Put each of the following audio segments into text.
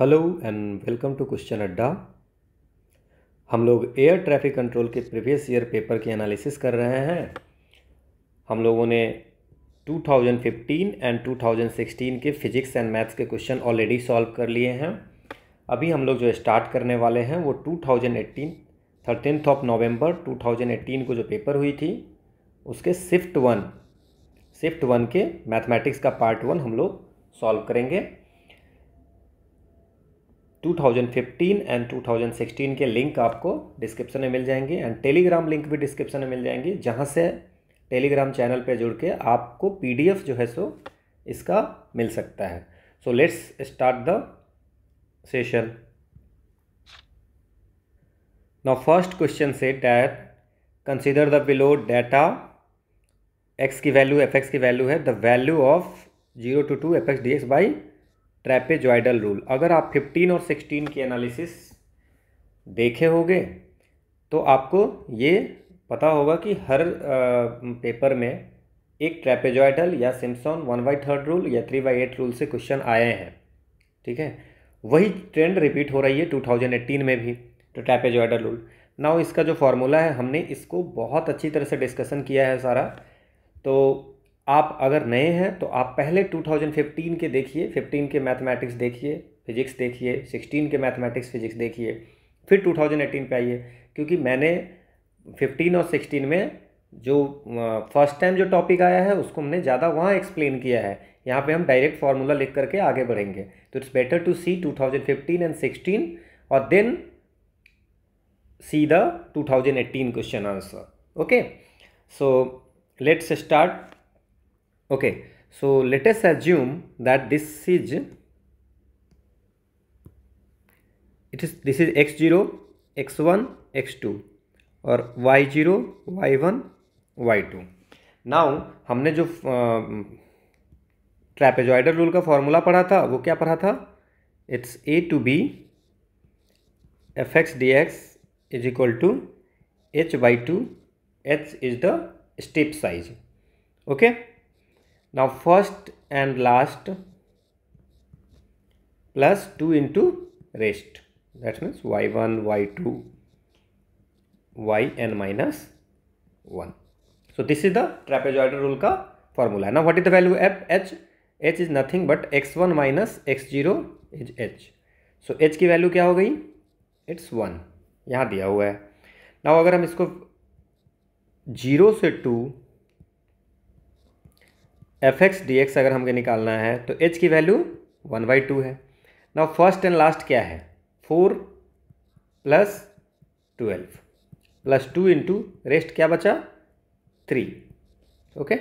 Hello and welcome to question Adda. हम लोग air traffic control के प्रीवियस ईयर पेपर की एनालिसिस कर रहे हैं। हम लोगों ने 2015 एंड 2016 के फिजिक्स एंड मैथ्स के क्वेश्चन ऑलरेडी सॉल्व कर लिए हैं। अभी हम लोग जो स्टार्ट करने वाले हैं वो 2018 13 नवंबर 2018 को जो पेपर हुई थी उसके शिफ्ट वन के मैथमेटिक्स का पार्ट 1 हम लोग सॉल्व करेंगे। 2015 एंड 2016 के लिंक आपको डिस्क्रिप्शन में मिल जाएंगे एंड टेलीग्राम लिंक भी डिस्क्रिप्शन में मिल जाएंगी, जहां से टेलीग्राम चैनल पे जुड़ के आपको पीडीएफ जो है सो इसका मिल सकता है। सो let's start the session. Now first question say that consider the below data x की वैल्यू एफ एक्स की वैल्यू है the value of 0 to 2 F x d x by trapezoidal rule. अगर आप 15 और 16 की एनालिसिस देखे होंगे तो आपको ये पता होगा कि हर पेपर में एक ट्रैपेजॉइडल या सिम्पसन 1/3 रूल या 3/8 रूल से क्वेश्चन आए हैं। ठीक है, वही ट्रेंड रिपीट हो रही है 2018 में भी, तो ट्रैपेजॉइडल रूल। नाउ इसका जो फॉर्मूला है हमने इसको बहुत अच्छी तरह से डिस्कशन किया है सारा। तो आप अगर नए हैं तो आप पहले 2015 के देखिए, 15 के मैथमेटिक्स देखिए, फिजिक्स देखिए, 16 के मैथमेटिक्स फिजिक्स देखिए, फिर 2018 पे आइए, क्योंकि मैंने 15 और 16 में जो फर्स्ट टाइम जो टॉपिक आया है उसको हमने ज़्यादा वहाँ एक्सप्लेन किया है। यहाँ पे हम डायरेक्ट फार्मूला लिख करके आगे बढ़ेंगे। तो it's better to see 2015 and 16 और then see the 2018 question answer. Okay, so let's start. Okay, so let us assume that this is x0, x1, x2 और y0, y1, y2. Now हमने जो trapezoidal rule का formula पढ़ा था वो क्या पढ़ा था? It's a to b f x d x is equal to h/2. h is the step size. Okay. Now first and last plus 2 into rest, that means y1, y2, yn minus 1. So this is the trapezoidal rule का formula. Now what is the value of h? h is nothing but x1 minus x0 is h. So h की value क्या हो गई? It's 1, यहाँ दिया हुआ है। Now अगर हम इसको 0 से 2 एफ एक्स डी एक्स अगर हमको निकालना है तो h की वैल्यू 1/2 है। नाउ फर्स्ट एंड लास्ट क्या है? 4 प्लस 12 प्लस 2 इंटू रेस्ट क्या बचा? 3. Okay,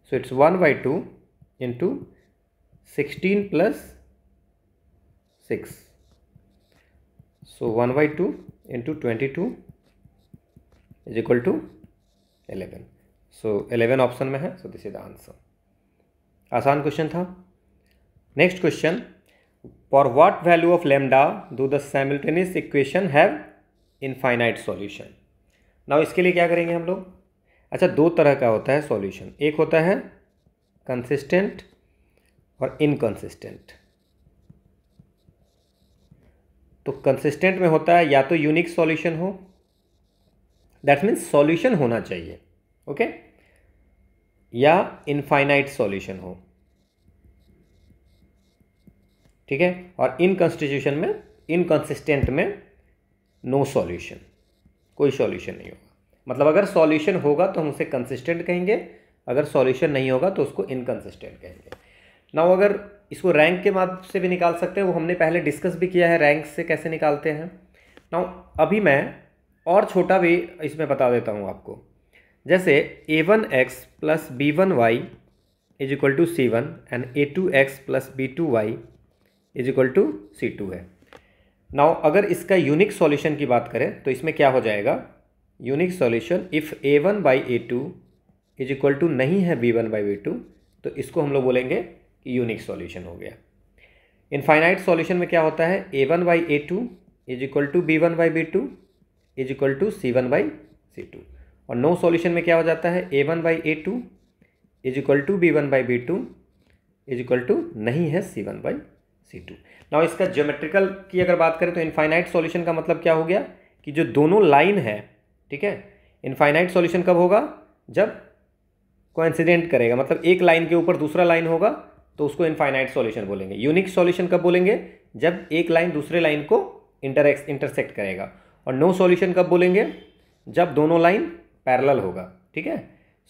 so it's 1/2 into 16 plus 6, so 1/2 into 22 is equal to 11. So 11 option में है, so this is the answer. आसान क्वेश्चन था। Next question, for what value of lambda do the simultaneous equation have infinite solution. Now इसके लिए क्या करेंगे हम लोग? अच्छा, दो तरह का होता है सॉल्यूशन, एक होता है कंसिस्टेंट और इनकंसिस्टेंट। तो कंसिस्टेंट में होता है या तो यूनिक सॉल्यूशन हो, दैट मीन्स सॉल्यूशन होना चाहिए, ओके, या इनफाइनाइट सॉल्यूशन हो। ठीक है, और इनकंसिस्टेंट में नो सॉल्यूशन, कोई सॉल्यूशन नहीं होगा। मतलब अगर सॉल्यूशन होगा तो हम उसे कंसिस्टेंट कहेंगे, अगर सॉल्यूशन नहीं होगा तो उसको इनकंसिस्टेंट कहेंगे। नाउ अगर इसको रैंक के माध्यम से भी निकाल सकते हैं, वो हमने पहले डिस्कस भी किया है, रैंक से कैसे निकालते हैं। नाउ अभी मैं और छोटा भी इसमें बता देता हूँ आपको। जैसे a1x plus b1y is equal to c1 and a2x plus b2y is equal to c2 है। नाउ अगर इसका यूनिक सॉल्यूशन की बात करें तो इसमें क्या हो जाएगा? Unique solution if a1 by a2 is equal to नहीं है b1 बाई b2, तो इसको हम लोग बोलेंगे कि यूनिक सॉल्यूशन हो गया। इनफाइनाइट सॉल्यूशन में क्या होता है? a1 by a2 is equal to b1 by b2 is equal to c1 by c2। और नो सॉल्यूशन में क्या हो जाता है? a1 by a2 is equal to b1 by b2 is equal to नहीं है c1 बाई C2। नाउ इसका geometrical की अगर बात करें तो इनफाइनाइट सॉल्यूशन का मतलब क्या हो गया कि जो दोनों लाइन है, ठीक है, इनफाइनाइट सॉल्यूशन कब होगा, जब कोइंसिडेंट करेगा, मतलब एक लाइन के ऊपर दूसरा लाइन होगा तो उसको इनफाइनाइट सॉल्यूशन बोलेंगे। यूनिक सॉल्यूशन कब बोलेंगे, जब एक लाइन दूसरे लाइन को इंटरसेक्ट करेगा। और नो सॉल्यूशन कब बोलेंगे, जब दोनों लाइन पैरेलल होगा, ठीक है।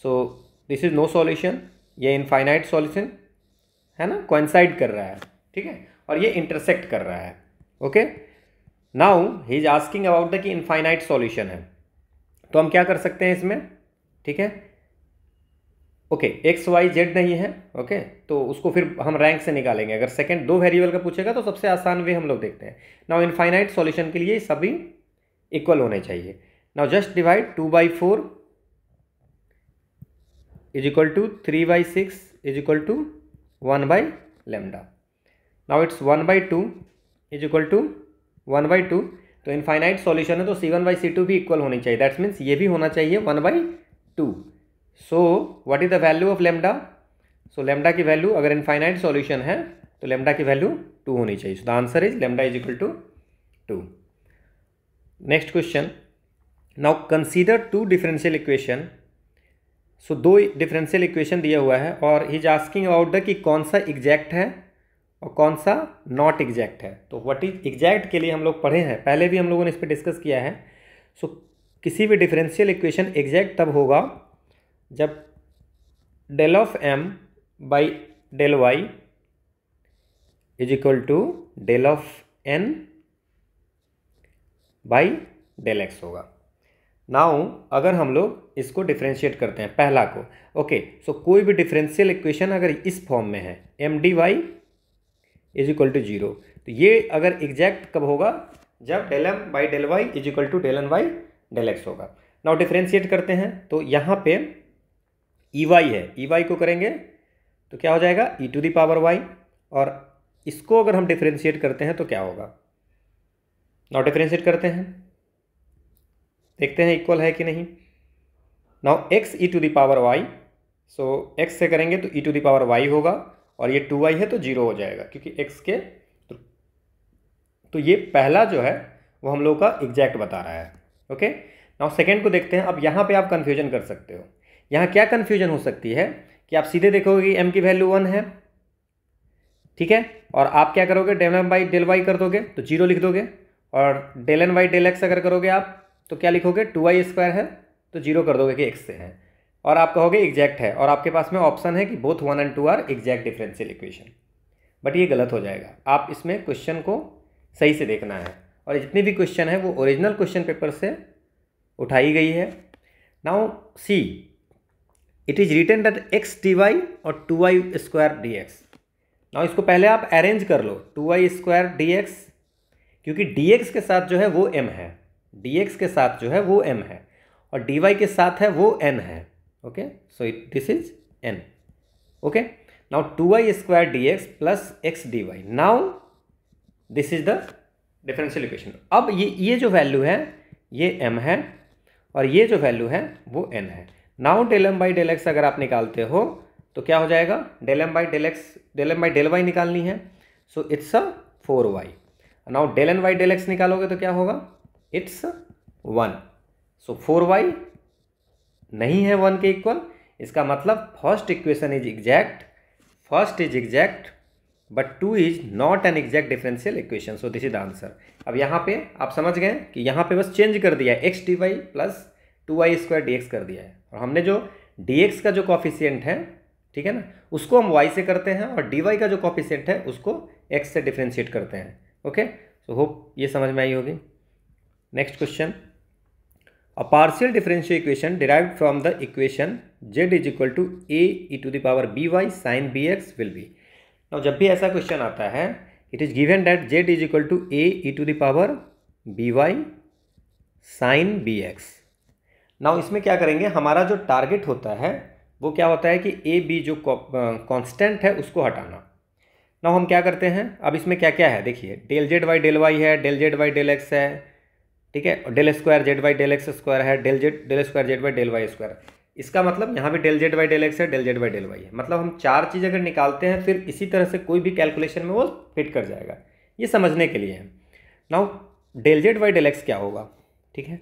So this is no solution, ये इनफाइनाइट सॉल्यूशन है ना, कोइंसाइड कर रहा है, ठीक है, और ये इंटरसेक्ट कर रहा है। Okay, now he is asking about the कि इनफाइनाइट सॉल्यूशन है, तो हम क्या कर सकते हैं इसमें, ठीक है। ओके, एक्स वाई जेड नहीं है, ओके, तो उसको फिर हम रैंक से निकालेंगे। अगर सेकंड दो वेरिएबल का पूछेगा तो सबसे आसान वे हम लोग देखते हैं। नाउ इनफाइनाइट सॉल्यूशन के लिए सभी इक्वल होने चाहिए। Now just divide 2/4 is equal to 3/6 is equal to 1/λ। Now it's 1/2 is equal to 1/2, तो इनफाइनाइट सॉल्यूशन है तो C1/C2 भी इक्वल होनी चाहिए। दैट्स मीन्स ये भी होना चाहिए 1/2। So what is the value of lambda, so lambda की वैल्यू अगर इनफाइनाइट सॉल्यूशन है तो लैम्डा की वैल्यू 2 होनी चाहिए। So the answer is lambda is equal to 2। Next question, now consider two differential equation. So दो डिफरेंशियल इक्वेशन दिया हुआ है और he is asking about the कि कौन सा एग्जैक्ट है और कौन सा नॉट एग्जैक्ट है। तो व्हाट इज एग्जैक्ट के लिए हम लोग पढ़े हैं, पहले भी हम लोगों ने इस पर डिस्कस किया है। सो किसी भी डिफरेंशियल इक्वेशन एग्जैक्ट तब होगा जब del of m by del y is equal to del of n by del x होगा। नाउ अगर हम लोग इसको डिफ्रेंशिएट करते हैं पहला को, ओके, सो कोई भी डिफरेंशियल इक्वेशन अगर इस फॉर्म में है m dy is equal to 0, तो ये अगर एग्जैक्ट कब होगा, जब del m by del y is equal to del n by del x होगा। नाउ डिफ्रेंशिएट करते हैं तो यहाँ पे EY है, EY को करेंगे तो क्या हो जाएगा e to the power y, और इसको अगर हम डिफ्रेंशिएट करते हैं तो क्या होगा। नाउ डिफ्रेंशिएट करते हैं, देखते हैं इक्वल है कि नहीं। Now x e to the power y, so x से करेंगे तो e to the power y होगा, और ये 2y है तो 0 हो जाएगा क्योंकि x के, तो ये पहला जो है वो हम लोग का एग्जैक्ट बता रहा है। ओके, नाउ सेकेंड को देखते हैं। अब यहाँ पे आप कन्फ्यूजन कर सकते हो। यहाँ क्या कन्फ्यूजन हो सकती है कि आप सीधे देखोगे कि m की वैल्यू 1 है, ठीक है, और आप क्या करोगे, del m by del y कर दोगे तो 0 लिख दोगे, और del n by del x अगर करोगे आप तो क्या लिखोगे, 2y² है तो 0 कर दोगे कि x से है, और आप कहोगे एग्जैक्ट है, और आपके पास में ऑप्शन है कि both 1 and 2 are exact differential equation. But ये गलत हो जाएगा, आप इसमें क्वेश्चन को सही से देखना है, और जितनी भी क्वेश्चन है वो ओरिजिनल क्वेश्चन पेपर से उठाई गई है। Now see, it is written that x dy और 2y² dx। नाउ इसको पहले आप अरेंज कर लो, 2y² dx, क्योंकि dx के साथ जो है वो m है, dx के साथ जो है वो m है, और dy के साथ है वो n है। Okay, so this is n। Okay, now 2y² dx plus x dy, now this is the differential equation. अब ये जो वैल्यू है ये m है, और ये जो वैल्यू है वो n है। Now del m by del x अगर आप निकालते हो तो क्या हो जाएगा, del m by del x, del m by del y निकालनी है, so it's 4y। Now del n by del x निकालोगे तो क्या होगा, इट्स 1। सो 4y नहीं है 1 के इक्वल, इसका मतलब first equation is exact, first is exact but 2 is not an exact differential equation. So this is the answer. अब यहाँ पे आप समझ गए कि यहाँ पे बस चेंज कर दिया है, x dy plus 2y² dx कर दिया है, और हमने जो dx का जो कॉफिशिएंट है, ठीक है ना, उसको हम y से करते हैं, और dy का जो कॉफिशिएंट है उसको x से डिफ्रेंशिएट करते हैं। ओके, सो होप ये समझ में आई होगी। Next question, a partial differential equation derived from the equation z is equal to a e to the power by sin bx will be. Now जब भी ऐसा क्वेश्चन आता है, it is given that z is equal to a e to the power by sin bx। Now इसमें क्या करेंगे, हमारा जो टारगेट होता है वो क्या होता है कि ए बी जो कांस्टेंट है उसको हटाना। नाउ हम क्या करते हैं, अब इसमें क्या क्या है देखिए, del z by del y है, del z by del x है, ठीक है, और del square z by del x square है, del square z by del y square. इसका मतलब यहाँ भी del Z by del X है, del Z by del Y है, मतलब हम 4 चीज़ अगर निकालते हैं फिर इसी तरह से कोई भी कैलकुलेशन में वो फिट कर जाएगा। ये समझने के लिए है। Now del Z by del X क्या होगा, ठीक है।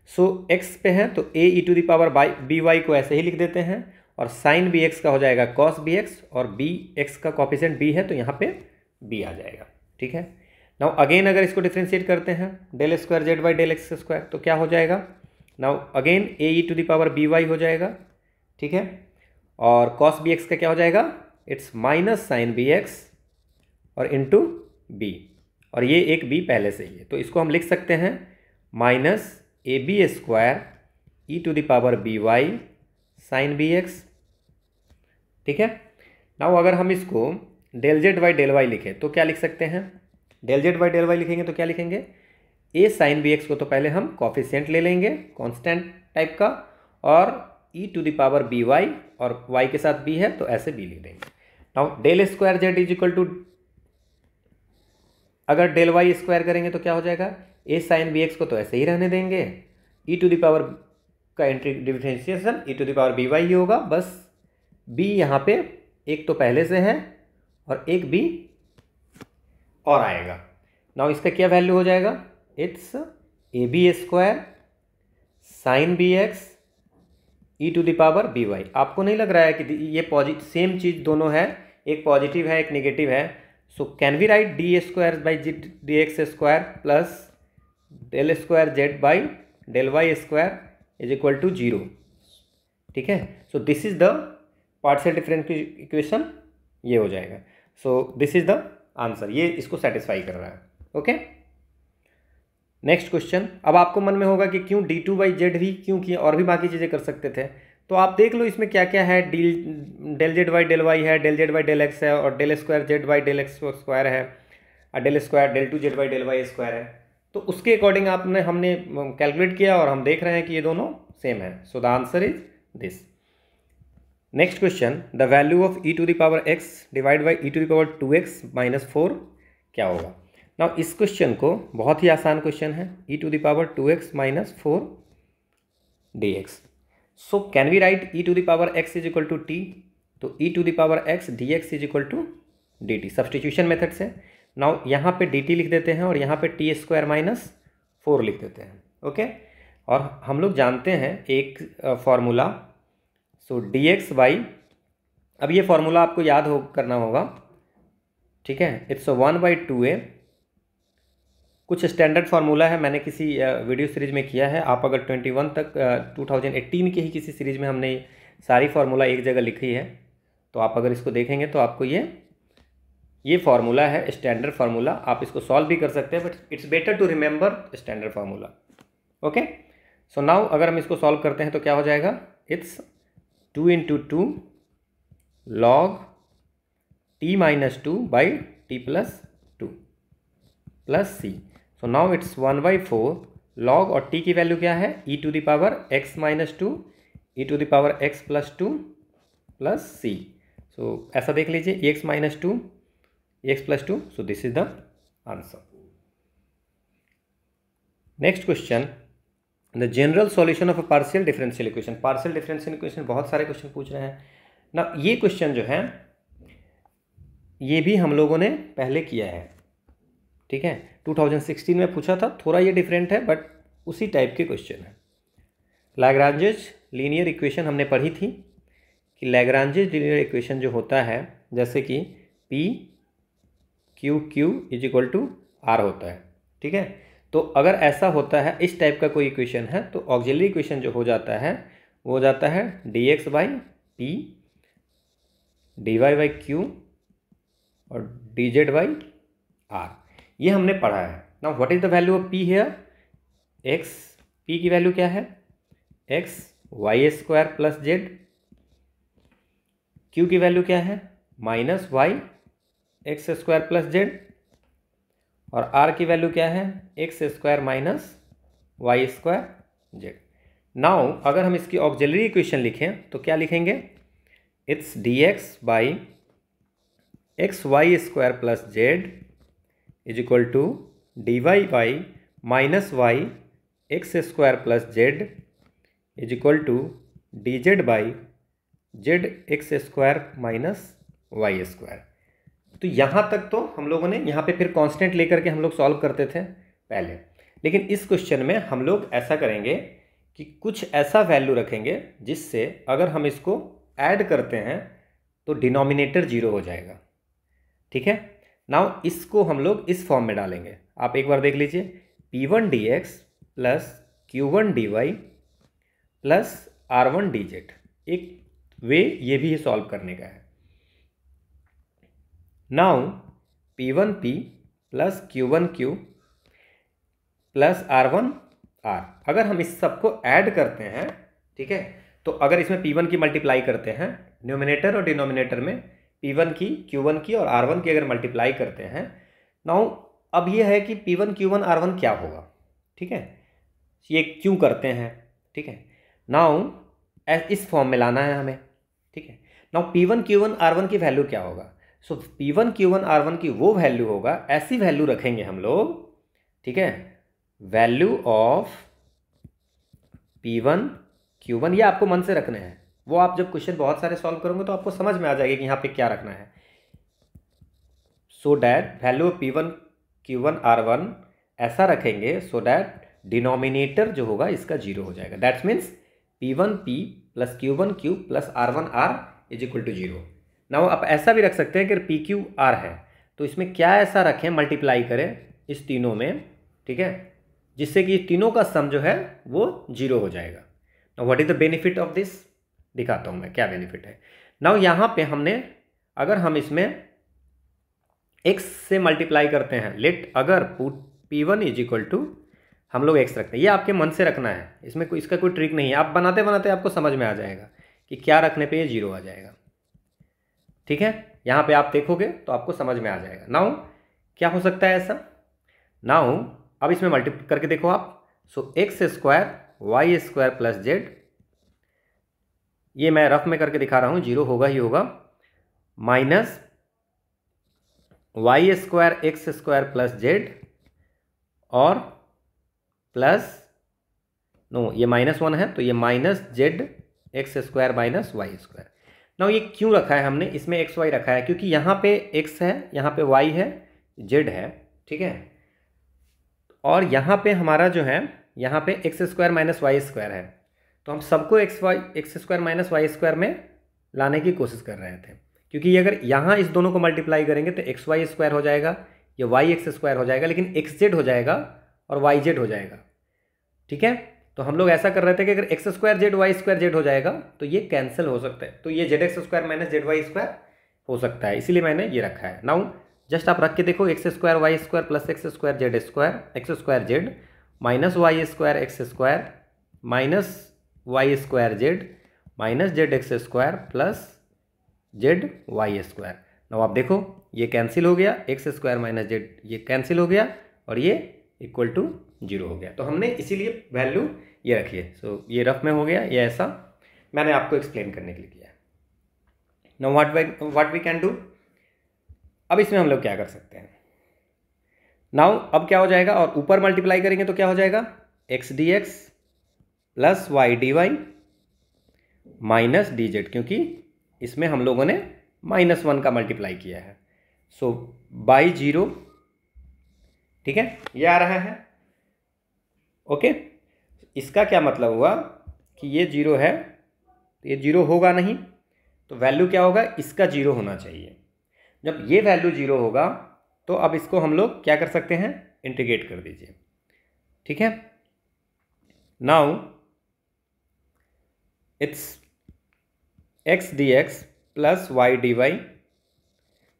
सो एक्स पे है तो A E to the power B Y को ऐसे ही लिख देते हैं, और साइन बी एक्स का हो जाएगा कॉस बी एक्स, और बी एक्स का कॉफिशिएंट बी है तो यहाँ पे बी आ जाएगा, ठीक है। नाउ अगेन अगर इसको डिफ्रेंशिएट करते हैं del square Z by del x square तो क्या हो जाएगा, now again a E to the power B y हो जाएगा, ठीक है। और कॉस बी एक्स का क्या हो जाएगा, it's minus sine b x और इंटू बी, और ये एक बी पहले से ही है तो इसको हम लिख सकते हैं minus a b square e to the power B y sine b x, ठीक है। नाउ अगर हम इसको del Z by del y लिखें तो क्या लिख सकते हैं, del Z by del y लिखेंगे तो क्या लिखेंगे, ए साइन बी एक्स को तो पहले हम कॉफिशिएंट ले लेंगे कांस्टेंट टाइप का, और E to the power B Y और वाई के साथ बी है तो ऐसे बी लिख देंगे। Now del square Z is equal to, अगर डेल वाई स्क्वायर करेंगे तो क्या हो जाएगा, ए साइन बी एक्स को तो ऐसे ही रहने देंगे, ई टू द पावर का entry differentiation e to the power B y ही होगा, बस बी यहाँ पे एक तो पहले से है और एक बी और आएगा। नाउ इसका क्या वैल्यू हो जाएगा, it's a b square sine b x e to the power B y. आपको नहीं लग रहा है कि ये पॉजिटिव सेम चीज़ दोनों है, एक पॉजिटिव है एक नेगेटिव है, so can we write d square by d x square plus del square Z by del Y square is equal to 0, ठीक है। So this is the partial differential equation, ये हो जाएगा। So this is the answer, ये इसको satisfy कर रहा है, ओके। नेक्स्ट क्वेश्चन, अब आपको मन में होगा कि क्यों डी टू बाई जेड ही क्यों किया, और भी बाकी चीज़ें कर सकते थे, तो आप देख लो इसमें क्या क्या है, del Z by del Y है, del Z by del X है, और del square Z by del x square है, और del square del two Z by del Y square है, तो उसके अकॉर्डिंग हमने कैलकुलेट किया और हम देख रहे हैं कि ये दोनों सेम है। So the answer is this. Next question, the value of e to the power x divide by e to the power 2x minus 4 क्या होगा। नाउ इस क्वेश्चन को बहुत ही आसान क्वेश्चन है, E to the power 2x minus 4 dx। So can we write E to the power x is equal to T, तो E to the power x dx is equal to dt, substitution method से। नाउ यहाँ पे dt लिख देते हैं और यहाँ पे टी स्क्वायर माइनस 4 लिख देते हैं, ओके। और हम लोग जानते हैं एक फॉर्मूला, सो dx बाई, अब ये फॉर्मूला आपको याद करना होगा, ठीक है। इट्स 1/2a, कुछ स्टैंडर्ड फार्मूला है, मैंने किसी वीडियो सीरीज में किया है, आप अगर 21 तक 2018 के ही किसी सीरीज में हमने सारी फार्मूला एक जगह लिखी है, तो आप अगर इसको देखेंगे तो आपको ये फार्मूला है स्टैंडर्ड फार्मूला, आप इसको सॉल्व भी कर सकते हैं, but it's better to remember standard formula, okay. So now अगर हम इसको सॉल्व करते हैं तो क्या हो जाएगा, it's 2 × 2 log t minus 2 by t plus 2 plus c। So now it's 1/4 log, और t की वैल्यू क्या है, e to the power x minus 2 e to the power x plus 2 plus c। So ऐसा देख लीजिए, x minus 2 x plus 2, so this is the answer. Next question, the general solution of a partial differential equation. Partial differential equation बहुत सारे question पूछ रहे हैं ना, ये क्वेश्चन जो है ये भी हम लोगों ने पहले किया है, ठीक है। 2016 में पूछा था, थोड़ा ये डिफरेंट है बट उसी टाइप के क्वेश्चन है। लैग्रांजेज लीनियर इक्वेशन हमने पढ़ी थी कि लैग्रांजेज लीनियर इक्वेशन जो होता है, जैसे कि P Q is equal to R होता है, ठीक है। तो अगर ऐसा होता है, इस टाइप का कोई इक्वेशन है, तो ऑक्सिलरी इक्वेशन जो हो जाता है वो हो जाता है dx by P dy by Q और dz बाई R। ये हमने पढ़ा है। Now what is the value of P here, x, P की वैल्यू क्या है, x y square plus z, Q की वैल्यू क्या है, minus y x square plus z, और R की वैल्यू क्या है, x square minus y square z. Now अगर हम इसकी ऑक्सिलरी इक्वेशन लिखें तो क्या लिखेंगे, it's dx by x y square plus z is equal to dy by minus y x square plus z is equal to d z by z x square minus y square. तो यहाँ तक तो हम लोगों ने यहाँ पे फिर कांस्टेंट लेकर के हम लोग सॉल्व करते थे पहले, लेकिन इस क्वेश्चन में हम लोग ऐसा करेंगे कि कुछ ऐसा वैल्यू रखेंगे जिससे अगर हम इसको ऐड करते हैं तो डिनोमिनेटर जीरो हो जाएगा। ठीक है, नाउ इसको हम लोग इस फॉर्म में डालेंगे। आप एक बार देख लीजिए, P1 dx plus Q1 dy plus R1 dz। एक वे ये भी सॉल्व करने का है। Now P1p plus Q1q plus R1 r, अगर हम इस सबको ऐड करते हैं, ठीक है, तो अगर इसमें P1 की मल्टीप्लाई करते हैं, न्यूमिनेटर और डिनोमिनेटर में P1 की, Q1 की और R1 की अगर मल्टीप्लाई करते हैं, नाउ अब ये है कि P1 Q1 R1 क्या होगा। ठीक है, ये क्यों करते हैं। ठीक है, नाउ इस फॉर्म में लाना है हमें। ठीक है, नाउ P1 Q1 R1 की वैल्यू क्या होगा। सो P1 Q1 R1 की वो वैल्यू होगा, ऐसी वैल्यू रखेंगे हम लोग। ठीक है, वैल्यू ऑफ P1 Q1, ये आपको मन से रखने हैं, वो आप जब क्वेश्चन बहुत सारे सॉल्व करोगे तो आपको समझ में आ जाएगा कि यहाँ पे क्या रखना है। So that value of P1 Q1 R1 ऐसा रखेंगे सो डैट डिनोमिनेटर जो होगा इसका जीरो हो जाएगा। That's means P1P plus Q1Q plus R1R is equal to zero. Now आप ऐसा भी रख सकते हैं कि PQR है तो इसमें क्या ऐसा रखें, मल्टीप्लाई करें इस तीनों में, ठीक है, जिससे कि तीनों का सम जो है वो जीरो हो जाएगा। Now what is the benefit of this, दिखाता हूं मैं क्या बेनिफिट है। नाउ यहाँ पे हमने, अगर हम इसमें x से मल्टीप्लाई करते हैं, लेट अगर P1 इज इक्वल टू हम लोग x रखते हैं, ये आपके मन से रखना है, इसमें कोई, इसका कोई ट्रिक नहीं है, आप बनाते बनाते आपको समझ में आ जाएगा कि क्या रखने पे ये जीरो आ जाएगा। ठीक है, यहाँ पे आप देखोगे तो आपको समझ में आ जाएगा। नाउ क्या हो सकता है ऐसा, नाउ अब इसमें मल्टीप्लाई करके देखो आप। So x square Y square plus Z, ये मैं रफ में करके दिखा रहा हूँ, जीरो होगा ही होगा, minus y square x square plus z और प्लस, नो ये -1 है तो ये minus z x square minus y square. Now ये क्यों रखा है हमने, इसमें एक्स वाई रखा है क्योंकि यहाँ पे x है, यहाँ पे y है, z है। ठीक है, और यहाँ पे हमारा जो है, यहाँ पे x square minus y square है, तो हम सबको x square minus y square में लाने की कोशिश कर रहे थे, क्योंकि अगर यहाँ इस दोनों को मल्टीप्लाई करेंगे तो एक्स वाई स्क्वायर हो जाएगा, ये वाई एक्स स्क्वायर हो जाएगा, लेकिन एक्स जेड हो जाएगा और वाई जेड हो जाएगा। ठीक है, तो हम लोग ऐसा कर रहे थे कि अगर x square z y square z हो जाएगा तो ये कैंसिल हो सकता है, तो ये z x square minus z y square हो सकता है, इसीलिए मैंने ये रखा है। नाउ जस्ट आप रख के देखो, x square Y square plus x square z square, x square z minus y square x square minus y square z minus z x square plus z y square. Now आप देखो ये cancel हो गया, x square minus z ये cancel हो गया और ये इक्वल टू जीरो हो गया, तो हमने इसीलिए वैल्यू ये रखी है। सो ये रफ में हो गया, ये ऐसा मैंने आपको एक्सप्लेन करने के लिए किया है। Now what we can do, अब इसमें हम लोग क्या कर सकते हैं। नाउ अब क्या हो जाएगा, और ऊपर मल्टीप्लाई करेंगे तो क्या हो जाएगा, x d x plus y d y minus d z, क्योंकि इसमें हम लोगों ने -1 का मल्टीप्लाई किया है। सो बाई जीरो, ठीक है, ये आ रहा है। ओके, इसका क्या मतलब हुआ कि ये जीरो है तो ये जीरो होगा नहीं, तो वैल्यू क्या होगा, इसका जीरो होना चाहिए। जब ये वैल्यू जीरो होगा तो अब इसको हम लोग क्या कर सकते हैं, इंटीग्रेट कर दीजिए। ठीक है, now it's x d x plus y d y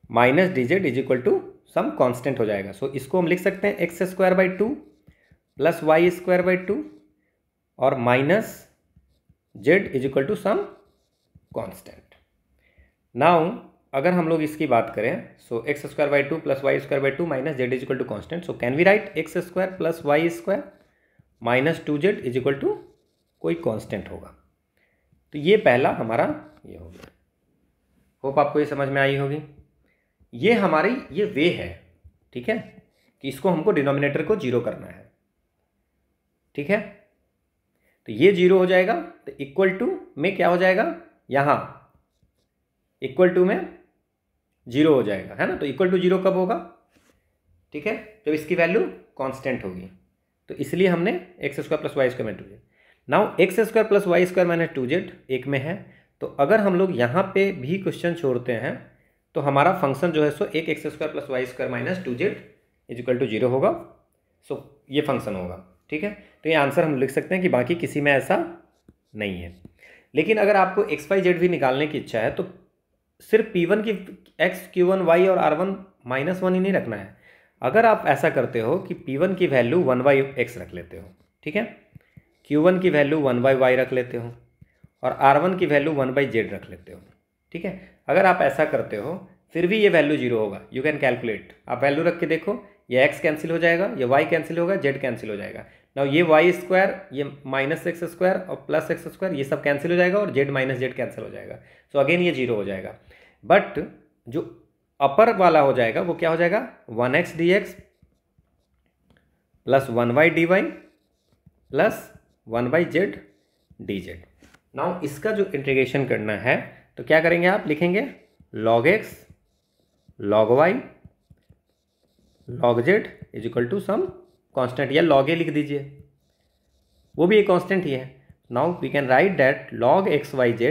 minus d z is equal to some constant हो जाएगा। सो इसको हम लिख सकते हैं x square by two plus y square by two और minus z is equal to some constant. Now अगर हम लोग इसकी बात करें, so x square by two plus y square by two minus z is equal to constant, so can we write x square plus y square minus 2z is equal to कोई constant होगा। तो ये पहला हमारा ये हो गया। Hope आपको ये समझ में आई होगी। ये हमारी ये वे है, ठीक है, कि इसको हमको डिनोमिनेटर को जीरो करना है। ठीक है, तो ये 0 हो जाएगा, तो इक्वल टू में क्या हो जाएगा, यहाँ इक्वल टू में 0 हो जाएगा, है ना। तो इक्वल टू 0 कब होगा, ठीक है, जब इसकी वैल्यू कांस्टेंट होगी। तो इसलिए हमने x square plus y square minus 2z। Now x square plus y square minus 2z एक में है, तो अगर हम लोग यहाँ पे भी क्वेश्चन छोड़ते हैं तो हमारा फंक्शन जो है सो एक x square plus y square minus 2z is equal to 0 होगा। सो ये फंक्शन होगा, ठीक है। तो ये आंसर हम लिख सकते हैं कि बाकी किसी में ऐसा नहीं है। लेकिन अगर आपको एक्स वाई जेड भी निकालने की इच्छा है तो सिर्फ P1 की एक्स Q1 y और R1 -1 ही नहीं रखना है। अगर आप ऐसा करते हो कि P1 की वैल्यू 1/x रख लेते हो, ठीक है, Q1 की वैल्यू 1/y रख लेते हो और R1 की वैल्यू 1/z रख लेते हो, ठीक है। अगर आप ऐसा करते हो फिर भी ये वैल्यू 0 होगा, यू कैन कैलकुलेट। आप वैल्यू रख के देखो, ये x कैंसिल हो जाएगा, ये y कैंसिल होगा, z कैंसिल हो जाएगा। नाउ ये वाई स्क्वायर, ये माइनस एक्स स्क्वायर और प्लस एक्स स्क्वायर, ये सब कैंसिल हो जाएगा और जेड माइनस जेड कैंसिल हो जाएगा। सो अगेन ये 0 हो जाएगा। बट जो अपर वाला हो जाएगा वो क्या हो जाएगा, 1x dx plus 1y dy plus 1/z dz। Now इसका जो इंटीग्रेशन करना है तो क्या करेंगे, आप लिखेंगे log x log y log z is equal to some constant, या log a लिख दीजिए, वो भी एक कांस्टेंट ही है। Now we can write that log x y z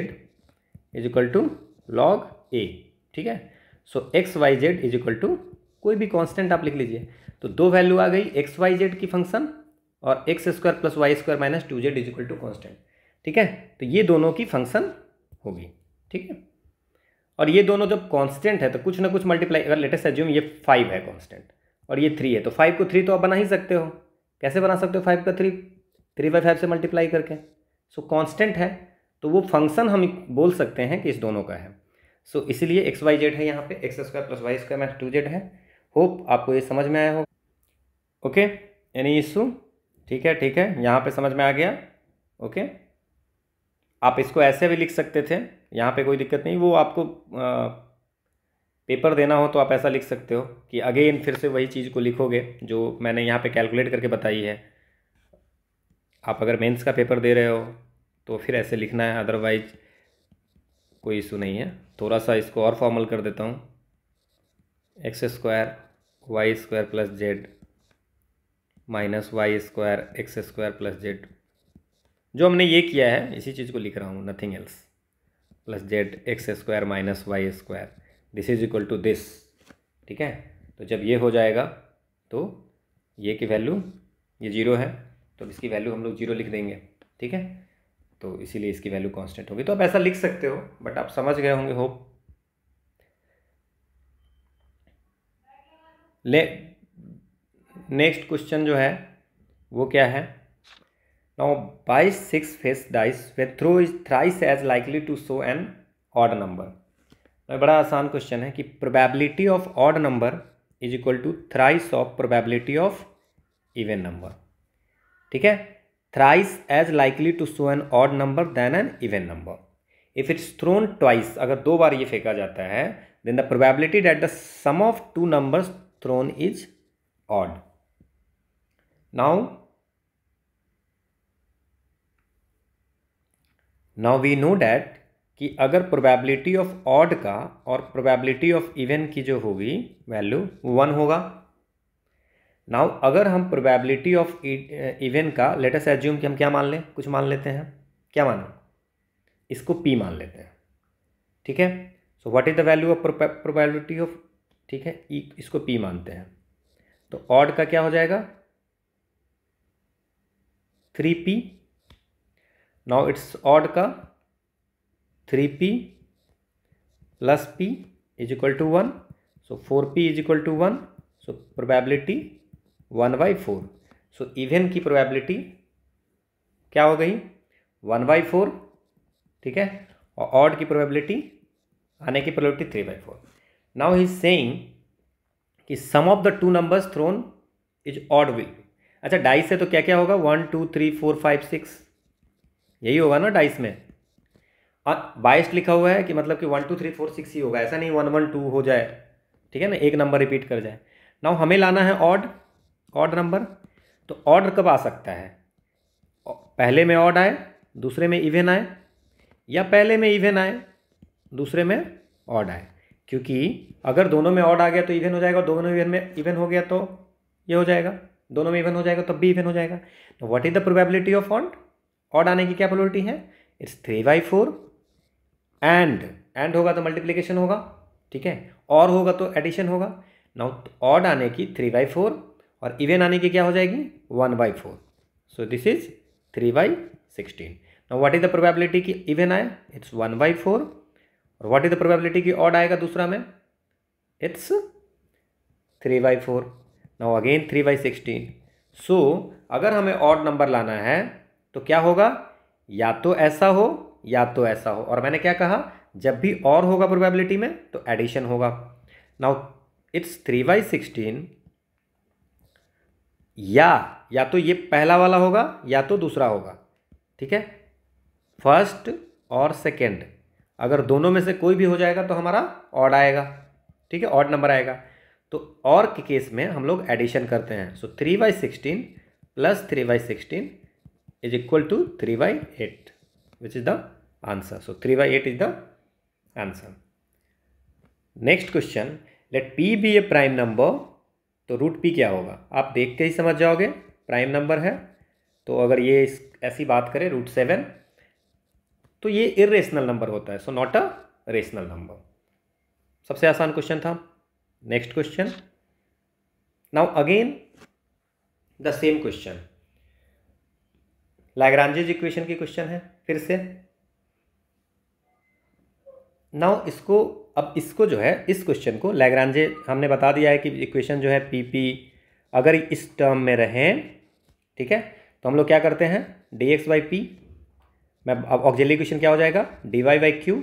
is equal to log a, ठीक है। So x y z is equal to कोई भी कांस्टेंट आप लिख लीजिए। तो दो वैल्यू आ गई एक्स वाई जेड की फंक्शन और x square plus y square minus 2z is equal to constant, ठीक है। तो ये दोनों की फंक्शन होगी, ठीक है। और ये दोनों जब कांस्टेंट है तो कुछ ना कुछ मल्टीप्लाई, अगर लेटेस्ट एज्यूम ये 5 है कांस्टेंट और ये 3 है, तो 5 को 3 तो आप बना ही सकते हो। कैसे बना सकते हो 5 का 3/5 से मल्टीप्लाई करके। सो कांस्टेंट है तो वो फंक्शन हम बोल सकते हैं कि इस दोनों का है। सो इसीलिए एक्स वाई जेड है, यहाँ पे x square plus y square minus 2z है। होप आपको ये समझ में आया हो। ओके, एनी इशू, ठीक है, ठीक है, यहाँ पे समझ में आ गया। ओके, आप इसको ऐसे भी लिख सकते थे, यहाँ पे कोई दिक्कत नहीं। वो आपको पेपर देना हो तो आप ऐसा लिख सकते हो कि अगेन फिर से वही चीज़ को लिखोगे जो मैंने यहाँ पे कैलकुलेट करके बताई है। आप अगर मेंस का पेपर दे रहे हो तो फिर ऐसे लिखना है, अदरवाइज कोई इशू नहीं है। थोड़ा सा इसको और फॉर्मल कर देता हूँ, x square Y square plus z minus y square x square plus z, जो हमने ये किया है इसी चीज़ को लिख रहा हूँ, nothing else, plus z x square minus y square, this is equal to this, ठीक है। तो जब ये हो जाएगा तो ये की वैल्यू, ये 0 है तो इसकी वैल्यू हम लोग 0 लिख देंगे, ठीक है। तो इसीलिए इसकी वैल्यू कांस्टेंट होगी। तो आप ऐसा लिख सकते हो, बट आप समझ गए होंगे होप। नेक्स्ट क्वेश्चन जो है वो क्या है, now by 6 face dice when throw is thrice as likely to show an odd number. बड़ा आसान क्वेश्चन है कि probability of odd number is equal to thrice of probability of even number, ठीक है। Thrice as likely to show an odd number then an even number. If it's thrown twice, अगर 2 बार ये फेंका जाता है, then the probability that the sum of 2 numbers thrown is odd. Now we know that कि अगर probability of odd का और प्रोबेबिलिटी ऑफ इवन की जो होगी वैल्यू 1 होगा। नाउ अगर हम प्रोबेबिलिटी ऑफ इवन का लेट अस एज्यूम कि हम क्या मान लें, कुछ मान लेते हैं, क्या माने, इसको p मान लेते हैं, ठीक है। सो what is the value of probability of, ठीक है, इसको p मानते हैं। तो ऑड का क्या हो जाएगा 3p। नाउ इट्स ऑड का 3p plus p is equal to 1, so 4p is equal to 1, so probability 1/4। So even की प्रोबेबिलिटी क्या हो गई 1/4, ठीक है, और ऑड की प्रोबेबिलिटी आने की probability 3/4। Now he is saying कि sum of the 2 numbers thrown is odd will. अच्छा, डाइस है तो क्या क्या होगा 1 2 3 4 5 6, यही होगा ना डाइस में। और बाइस्ड लिखा हुआ है कि मतलब कि 1 2 3 4 6 ही होगा, ऐसा नहीं 1 1 2 हो जाए, ठीक है ना, एक नंबर रिपीट कर जाए। नाउ हमें लाना है ऑड नंबर। तो ऑड कब आ सकता है, पहले में ऑड आए दूसरे में इवन आए, या पहले में इवन आए दूसरे में ऑड आए। क्योंकि अगर दोनों में ऑड आ गया तो इवन हो जाएगा, और दोनों में इवन हो गया तो ये हो जाएगा, दोनों में इवन हो जाएगा तब भी इवन हो जाएगा। तो what is the probability of odd आने की क्या प्रोबेबिलिटी है? इट्स 3/4। एंड होगा तो मल्टीप्लीकेशन होगा, ठीक है, और होगा तो एडिशन होगा। नाउ ऑड आने की 3/4 और इवन आने की क्या हो जाएगी? 1/4। सो this is 3/16। Now what is the probability कि इवन आए? इट्स 1/4। और व्हाट इज द प्रोबेबिलिटी कि ऑड आएगा दूसरा में? इट्स 3/4। Now again 3/16। सो अगर हमें ऑड नंबर लाना है तो क्या होगा? या तो ऐसा हो या तो ऐसा हो। और मैंने क्या कहा? जब भी और होगा प्रोबेबिलिटी में तो एडिशन होगा। नाउ इट्स 3/16, या तो ये पहला वाला होगा या तो दूसरा होगा, ठीक है, फर्स्ट और सेकेंड। अगर दोनों में से कोई भी हो जाएगा तो हमारा ऑड आएगा, ठीक है, ऑड नंबर आएगा। तो और के केस में हम लोग एडिशन करते हैं। So 3/16 plus 3/16 is equal to 3/8, which is the answer. So 3/8 is the answer. Next question, let p be a prime number. तो रूट पी क्या होगा आप देख के ही समझ जाओगे, प्राइम नंबर है। तो अगर ये ऐसी बात करें √7, तो ये इर्रेशनल नंबर होता है, so not a rational number. सबसे आसान क्वेश्चन था। Next question, now again the same question, Lagrange's equation की क्वेश्चन है फिर से। नाउ इसको जो है, इस क्वेश्चन को लैग्रांजे हमने बता दिया है कि इक्वेशन जो है पी अगर इस टर्म में रहें, ठीक है, तो हम लोग क्या करते हैं? dx/p मैं अब ऑक्सिलरी इक्वेशन क्या हो जाएगा? dy/q।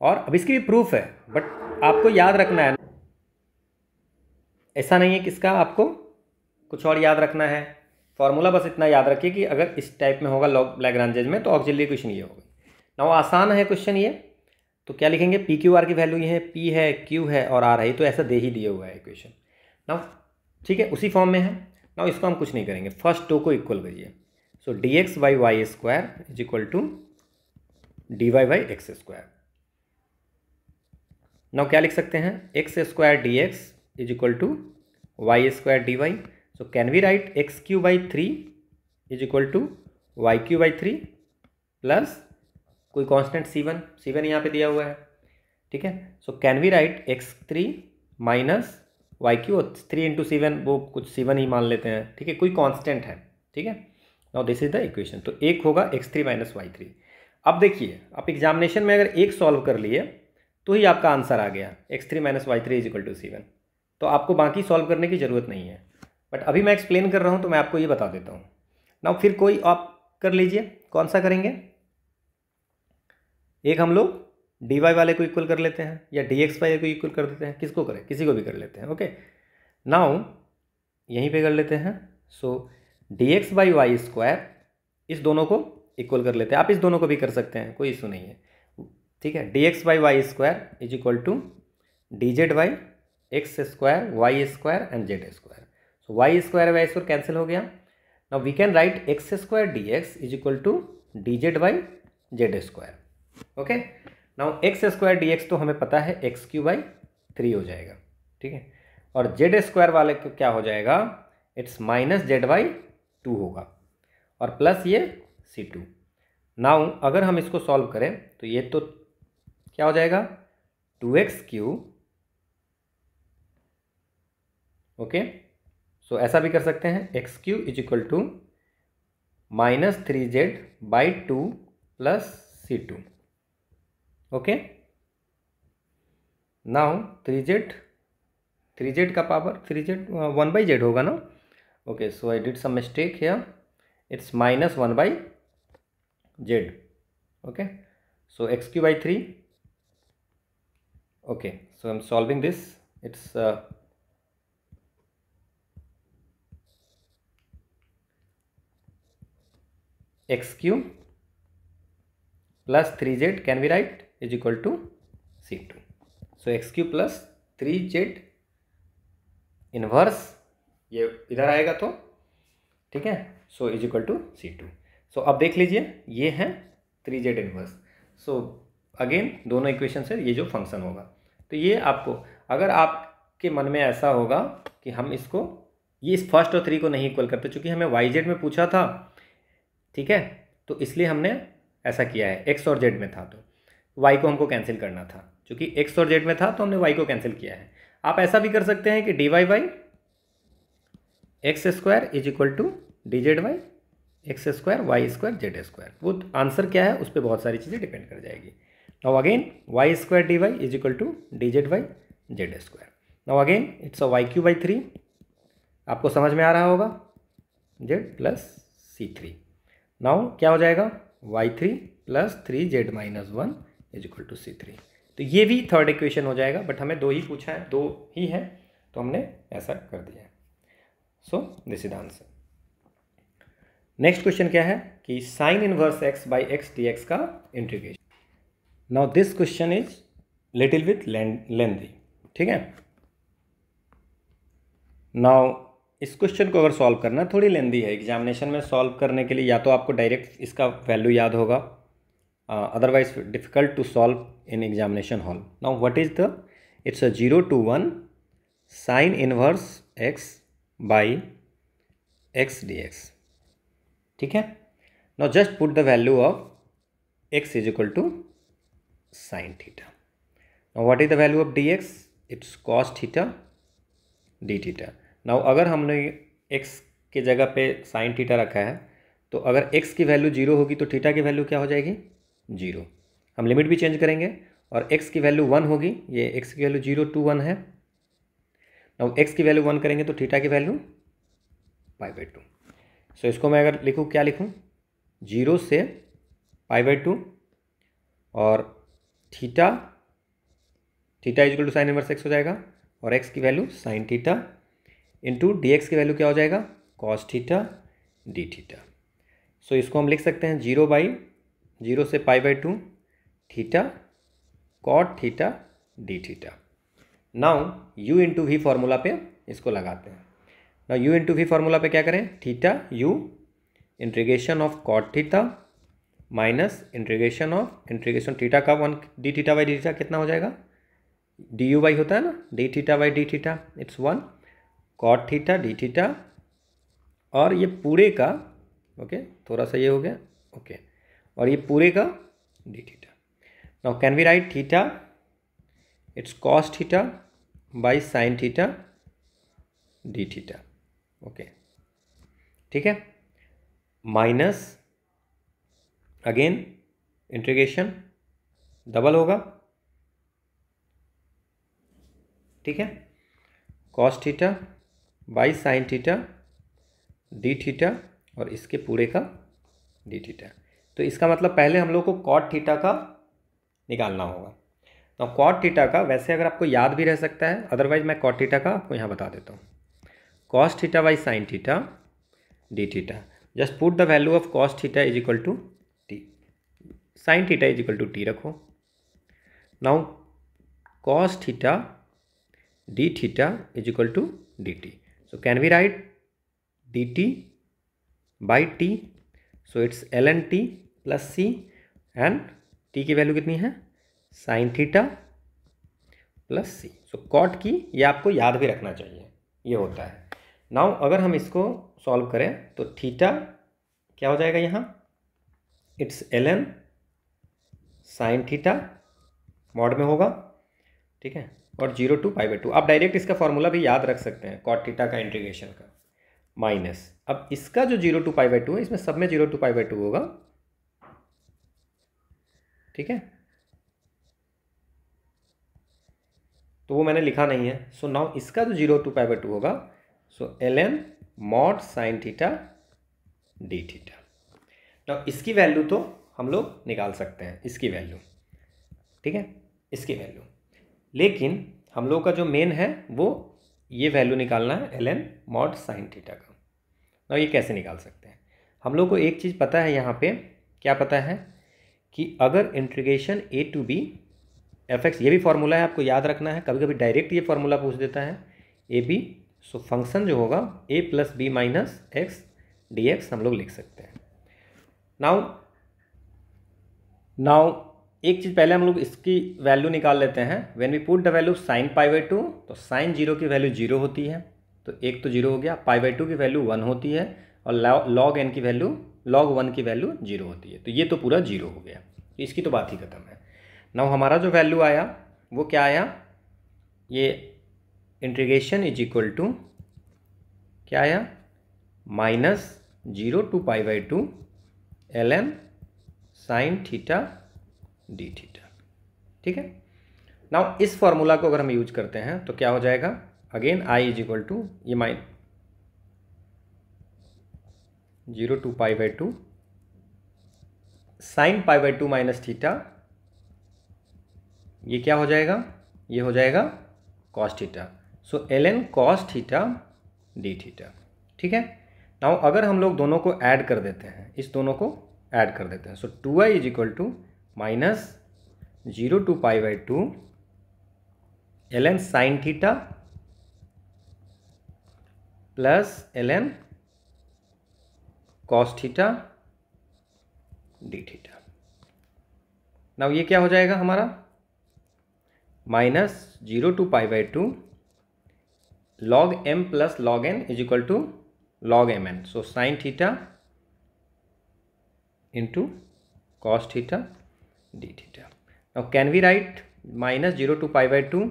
और अब इसकी भी प्रूफ है, बट आपको याद रखना है, ऐसा नहीं है कि इसका आपको कुछ और याद रखना है। फॉर्मूला बस इतना याद रखिए कि अगर इस टाइप में होगा लैग्रांजेज में तो ऑक्सिलरी इक्वेशन ये होगी। नाउ आसान है क्वेश्चन ये, तो क्या लिखेंगे? पी क्यू आर की वैल्यू ये है, पी है, क्यू है और आर है, तो ऐसा दे ही दिया हुआ है इक्वेशन। नाउ ठीक है, उसी फॉर्म में है। नाउ इसको हम कुछ नहीं करेंगे, फर्स्ट टू को इक्वल करिए। So dx/y² is equal to dy/x²। Now क्या लिख सकते हैं? x² dx is equal to y² dy। So can we write x³ is equal to y³ plus कोई कांस्टेंट c1 यहाँ पे दिया हुआ है, ठीक है। So can we write x3 minus y3, 3 × 7 वो कुछ c1 ही मान लेते हैं, ठीक है, कोई कांस्टेंट है, ठीक है। Now this is the equation. तो एक होगा x3 माइनस y3। अब देखिए, आप एग्जामिनेशन में अगर एक सॉल्व कर लिए तो ही आपका आंसर आ गया, x3 minus y3 is equal to c1। तो आपको बाकी सॉल्व करने की ज़रूरत नहीं है, बट अभी मैं एक्सप्लेन कर रहा हूँ तो मैं आपको ये बता देता हूँ। नाउ फिर कोई आप कर लीजिए, कौन सा करेंगे? एक हम लोग dy वाले को इक्वल कर लेते हैं, या dx वाले को इक्वल कर देते हैं, किसको करें? किसी को भी कर लेते हैं, ओके। नाउ यहीं पे कर लेते हैं। सो dx/y² इस दोनों को इक्वल कर लेते हैं। आप इस दोनों को भी कर सकते हैं, कोई इशू नहीं है, ठीक है। dx/y² is equal to dz/x² y² and z²। So y² cancel हो गया। Now we can write x² dx is equal to dz/z², okay. Now x² dx तो हमें पता है x³ हो जाएगा, ठीक है। और z² वाले को क्या हो जाएगा? इट्स माइनस z/2 होगा, और प्लस ये c2। नाउ अगर हम इसको सॉल्व करें तो ये तो क्या हो जाएगा? 2x3, okay. सो ऐसा भी कर सकते हैं, x³ is equal to minus 3z/2 plus c2, okay. Now 3z का पावर 3z 1/z होगा ना, okay. So I did some mistake here, it's minus 1/z, okay. So x³ okay. So I am solving this, it's x³ plus 3z can be right is equal to c2। So x³ plus 3z inverse ये इधर आएगा तो, ठीक है। So is equal to c2। So अब देख लीजिए ये है 3z इनवर्स। सो अगेन दोनों इक्वेशन से ये जो फंक्शन होगा, तो ये आपको, अगर आपके मन में ऐसा होगा कि हम इसको, ये इस फर्स्ट और 3 को नहीं इक्वल करते, चूँकि हमें yz में पूछा था, ठीक है, तो इसलिए हमने ऐसा किया है। x और z में था तो y को हमको कैंसिल करना था, चूँकि x और z में था तो हमने y को कैंसिल किया है। आप ऐसा भी कर सकते हैं कि dy by x square is equal to d z by x square Y square z square. वो आंसर क्या है उस पर बहुत सारी चीज़ें डिपेंड कर जाएगी। Now again y square d y is equal to d z by z square. Now again it's a y cube by 3, आपको समझ में आ रहा होगा, जेड प्लस सी 3। नाउ क्या हो जाएगा, y 3 plus 3z minus 1 is equal to c 3। तो ये भी थर्ड इक्वेशन हो जाएगा, बट हमें 2 ही पूछा है, 2 ही है, तो हमने ऐसा कर दिया है। So this is the answer. Next question क्या है कि sine inverse x by x d x का integration. Now this question is little with lengthy, ठीक है। नाउ इस क्वेश्चन को अगर सॉल्व करना थोड़ी लेंथी है, एग्जामिनेशन में सॉल्व करने के लिए या तो आपको डायरेक्ट इसका वैल्यू याद होगा, otherwise difficult to solve in examination hall. Now what is the, it's a 0 to 1 sine inverse x by x d x, ठीक है। Now just put the value of x is equal to sine theta. Now what is the value of d x, it's cos theta d theta. Now अगर हमने x के जगह पे sine theta रखा है, तो अगर एक्स की वैल्यू 0 होगी तो थीटा की वैल्यू क्या हो जाएगी, 0। हम लिमिट भी चेंज करेंगे, और एक्स की वैल्यू 1 होगी, ये एक्स की वैल्यू 0 to 1 है। नाउ एक्स की वैल्यू 1 करेंगे तो थीटा की वैल्यू π/2। सो इसको मैं अगर लिखूँ, क्या लिखूँ, 0 से π/2 और theta is equal to sine inverse x हो जाएगा, और एक्स की value sine theta into d x की वैल्यू क्या हो जाएगा, cos theta d theta. So इसको हम लिख सकते हैं 0 से π/2 theta cot theta d theta. Now u into v formula पे इसको लगाते हैं। Now u into v formula पे क्या करें, theta u integration of cot theta minus integration theta का 1 d theta by d theta कितना हो जाएगा, डी यू बाई होता है ना, d theta by d theta, it's 1 cot theta d theta, और ये पूरे का, ओके थोड़ा सा ये हो गया, ओके, और ये पूरे का d theta. Now can we write theta, it's cos theta by sine theta d theta, okay, ठीक है, माइनस अगेन इंटीग्रेशन डबल होगा, ठीक है, cos theta by sine theta d theta, और इसके पूरे का डी थीटा। तो इसका मतलब पहले हम लोग को कॉट थीटा का निकालना होगा। तो कॉट थीटा का वैसे अगर आपको याद भी रह सकता है, अदरवाइज मैं कॉट थीटा का आपको यहाँ बता देता हूँ। Cos theta by sine theta d theta, just put the value of cos theta is equal to t, sine theta is equal to t रखो। Now cos theta d theta is equal to d t. So can we write d t by t, so it's l n t plus c, and t की value कितनी है, sine theta plus c. So cot की ये आपको याद भी रखना चाहिए, ये होता है। नाउ अगर हम इसको सॉल्व करें तो थीटा क्या हो जाएगा यहाँ, it's l n sine theta mod में होगा, ठीक है, और 0 to π/2। आप डायरेक्ट इसका फॉर्मूला भी याद रख सकते हैं, कॉट थीटा का इंटीग्रेशन का, माइनस अब इसका जो 0 to π/2 है, इसमें सब में 0 to π/2 होगा, ठीक है, तो वो मैंने लिखा नहीं है। सो नाउ इसका जो 0 to π/2 होगा, सो ln mod sine theta d theta. Now इसकी वैल्यू तो हम लोग निकाल सकते हैं, इसकी वैल्यू, ठीक है, इसकी वैल्यू, लेकिन हम लोग का जो मेन है वो ये वैल्यू निकालना है ln मॉड साइन थीटा का। नाउ ये कैसे निकाल सकते हैं, हम लोग को एक चीज़ पता है यहाँ पे, क्या पता है कि अगर integration a to b fx, ये भी फार्मूला है, आपको याद रखना है, कभी कभी डायरेक्ट ये फार्मूला पूछ देता है ए बी। सो फंक्शन जो होगा a plus b minus x d x हम लोग लिख सकते हैं। नाउ एक चीज़ पहले हम लोग इसकी वैल्यू निकाल लेते हैं। When we put the value sine π/2, तो साइन 0 की वैल्यू 0 होती है, तो एक तो 0 हो गया। π/2 की वैल्यू 1 होती है और log n की वैल्यू log 1 की वैल्यू 0 होती है, तो ये तो पूरा 0 हो गया, इसकी तो बात ही खत्म है। नाउ हमारा जो वैल्यू आया वो क्या आया, ये इंटीग्रेशन इज इक्वल टू क्या आया, -0 to π/2 ln sin theta d theta. ठीक है। नाउ इस फॉर्मूला को अगर हम यूज करते हैं तो क्या हो जाएगा, again i is equal to ये 0 to π/2 sin π/2 माइनस थीटा, ये क्या हो जाएगा, ये हो जाएगा cos थीटा। सो ln cos theta d theta. ठीक है। नाउ अगर हम लोग दोनों को ऐड कर देते हैं, इस दोनों को ऐड कर देते हैं, so 2i is equal to -0 to π/2 ln sin theta plus ln cos theta d theta. Now ये क्या हो जाएगा हमारा, -0 to π/2 log m plus log n is equal to log mn, so sin theta into cos theta d theta. Now can we write -0 to π/2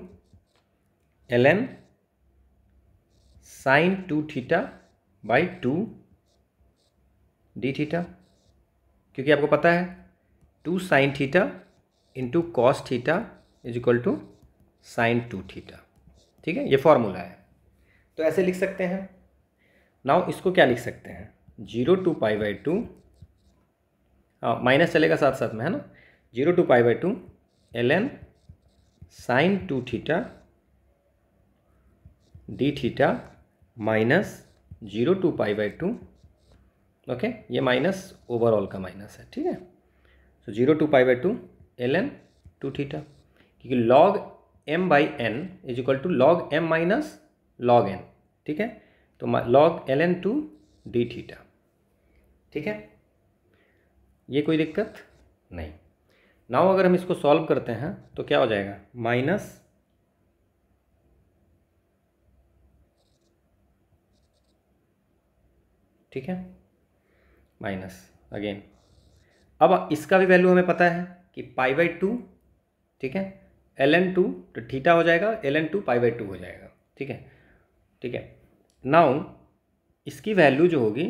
ln sin 2 theta by 2 d theta, क्योंकि आपको पता है 2 sin theta into cos theta is equal to sin 2 theta. ठीक है, ये formula है, तो ऐसे लिख सकते हैं। नाउ इसको क्या लिख सकते हैं, 0 to π/2, माइनस चलेगा साथ साथ में, है ना, 0 to π/2 ln sin 2 theta d theta minus 0 to π/2, okay, ये माइनस ओवरऑल का माइनस है। ठीक है, तो 0 to π/2 ln 2 थीटा, क्योंकि log m by n is equal to log m minus log n। ठीक है, तो log ln 2 डी थीटा। ठीक है, ये कोई दिक्कत नहीं। नाउ अगर हम इसको सॉल्व करते हैं तो क्या हो जाएगा, माइनस ठीक है, माइनस अगेन। अब इसका भी वैल्यू हमें पता है कि π/2, ठीक है, ln 2 तो थीटा हो जाएगा, ln 2 π/2 हो जाएगा। ठीक है, ठीक है। नाउ इसकी वैल्यू जो होगी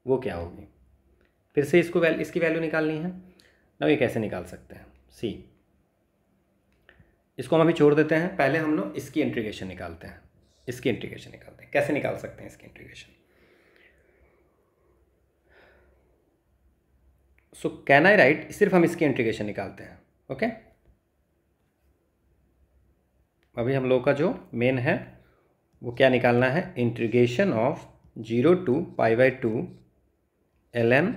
वो क्या होगी, फिर से इसको इसकी वैल्यू निकालनी है। नाउ ये कैसे निकाल सकते हैं, सी, इसको हम अभी छोड़ देते हैं, पहले हम लोग इसकी इंटीग्रेशन निकालते हैं। इसकी इंटीग्रेशन निकालते हैं, कैसे निकाल सकते हैं इसकी integration. So can I right, सिर्फ हम इसकी इंटीग्रेशन निकालते हैं। ओके, अभी हम लोग का जो मेन है वो क्या निकालना है, integration of 0 to π/2 ln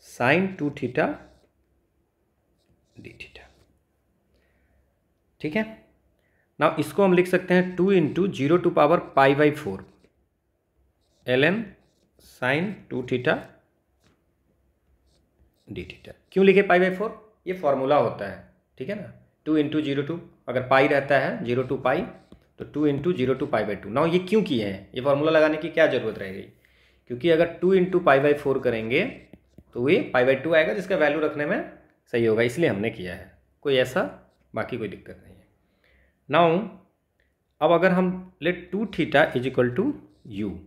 sin 2 theta d theta. ठीक है, नाउ इसको हम लिख सकते हैं 2 into 0 to power π/4 ln sin 2 theta d theta. क्यों लिखे π/4, ये फॉर्मूला होता है। ठीक है ना, 2 इंटू 0 to, अगर पाई रहता है 0 to पाई तो 2 इंटू 0 to π/2। नाउ ये क्यों किए हैं, ये फॉर्मूला लगाने की क्या ज़रूरत रह गई, क्योंकि अगर 2 इंटू π/4 करेंगे तो ये π/2 आएगा, जिसका वैल्यू रखने में सही होगा, इसलिए हमने किया है। कोई ऐसा बाकी कोई दिक्कत नहीं है। नाउ अब अगर हम let 2 theta is equal to u,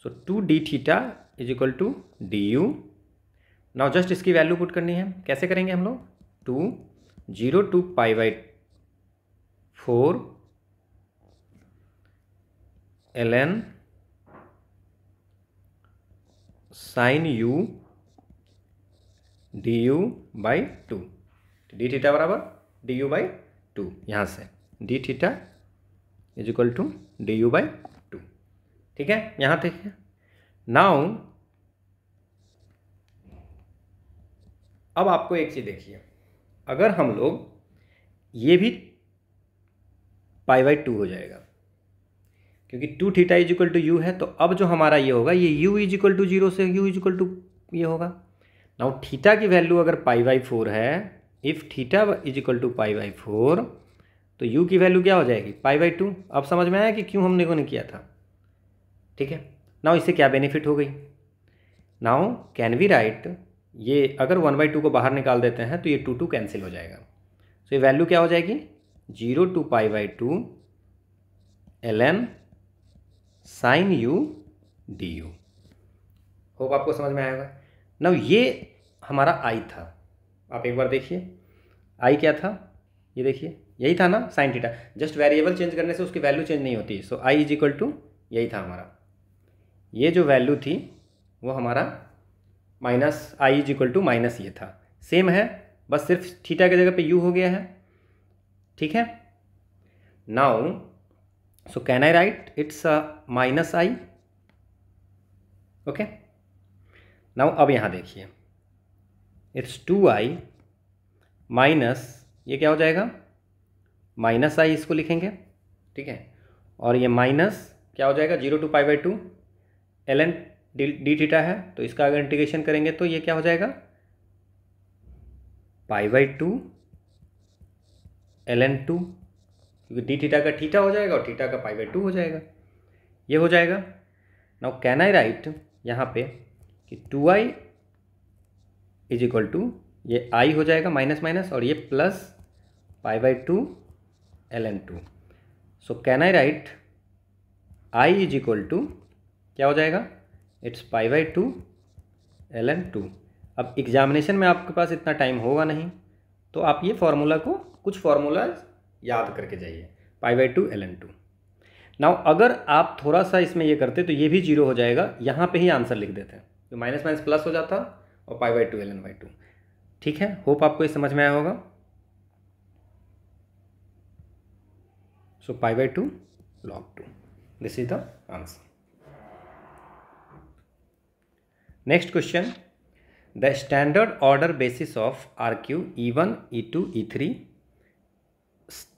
so 2 d theta is equal to d u. Now just इसकी वैल्यू पुट करनी है, कैसे करेंगे हम लोग, 2 0 to π/4 ln sin u d u by 2, d theta बराबर डी यू बाई 2, यहाँ से d theta is equal to d u by 2। ठीक है, यहाँ तक है। नाउ अब आपको एक चीज़ देखिए, अगर हम लोग ये भी π/2 हो जाएगा, क्योंकि 2 theta is equal to u है, तो अब जो हमारा ये होगा, ये u इज इक्वल टू 0 से u इज इक्वल टू ये होगा। नाउ थीटा की वैल्यू अगर π/4 है, if theta is equal to π/4, तो u की वैल्यू क्या हो जाएगी π/2। अब समझ में आया कि क्यों हमने को नहीं किया था। ठीक है, नाउ इससे क्या बेनिफिट हो गई। नाउ कैन वी राइट, ये अगर 1/2 को बाहर निकाल देते हैं तो ये 2 कैंसिल हो जाएगा। तो ये वैल्यू क्या हो जाएगी 0 to π/2 ln sin u du। Hope आपको समझ में आएगा। नाउ ये हमारा आई था, आप एक बार देखिए आई क्या था, ये देखिए यही था ना sine theta. Just variable change करने से उसकी वैल्यू चेंज नहीं होती। So I is equal to यही था हमारा, ये जो वैल्यू थी वो हमारा minus I is equal to minus ये था। सेम है, बस सिर्फ थीटा की जगह पे यू हो गया है। ठीक है, now so can I right it's minus I. Okay, now अब यहाँ देखिए इट्स 2i माइनस ये क्या हो जाएगा माइनस आई, इसको लिखेंगे। ठीक है, और ये माइनस क्या हो जाएगा 0 to π/2 ln डी थीटा है, तो इसका अगर इंटीग्रेशन करेंगे तो ये क्या हो जाएगा π/2 ln 2, क्योंकि डी थीटा का थीटा हो जाएगा और थीटा का π/2 हो जाएगा, ये हो जाएगा। नाउ कैन आई राइट यहाँ पे कि 2i इज इक्वल टू ये i हो जाएगा माइनस माइनस और ये plus π/2 ln 2। So can I write i is equal to क्या हो जाएगा इट्स π/2 ln 2। अब एग्जामिनेशन में आपके पास इतना टाइम होगा नहीं, तो आप ये फार्मूला को कुछ फार्मूला याद करके जाइए π/2 ln 2। नाउ अगर आप थोड़ा सा इसमें ये करते तो ये भी 0 हो जाएगा, यहाँ पे ही आंसर लिख देते हैं तो माइनस माइनस प्लस हो जाता और π/2 ln 2। ठीक है, होप आपको ये समझ में आया होगा। सो π/2 log 2, this is the answer. Next question, the standard order basis of RQ E1 E2 E3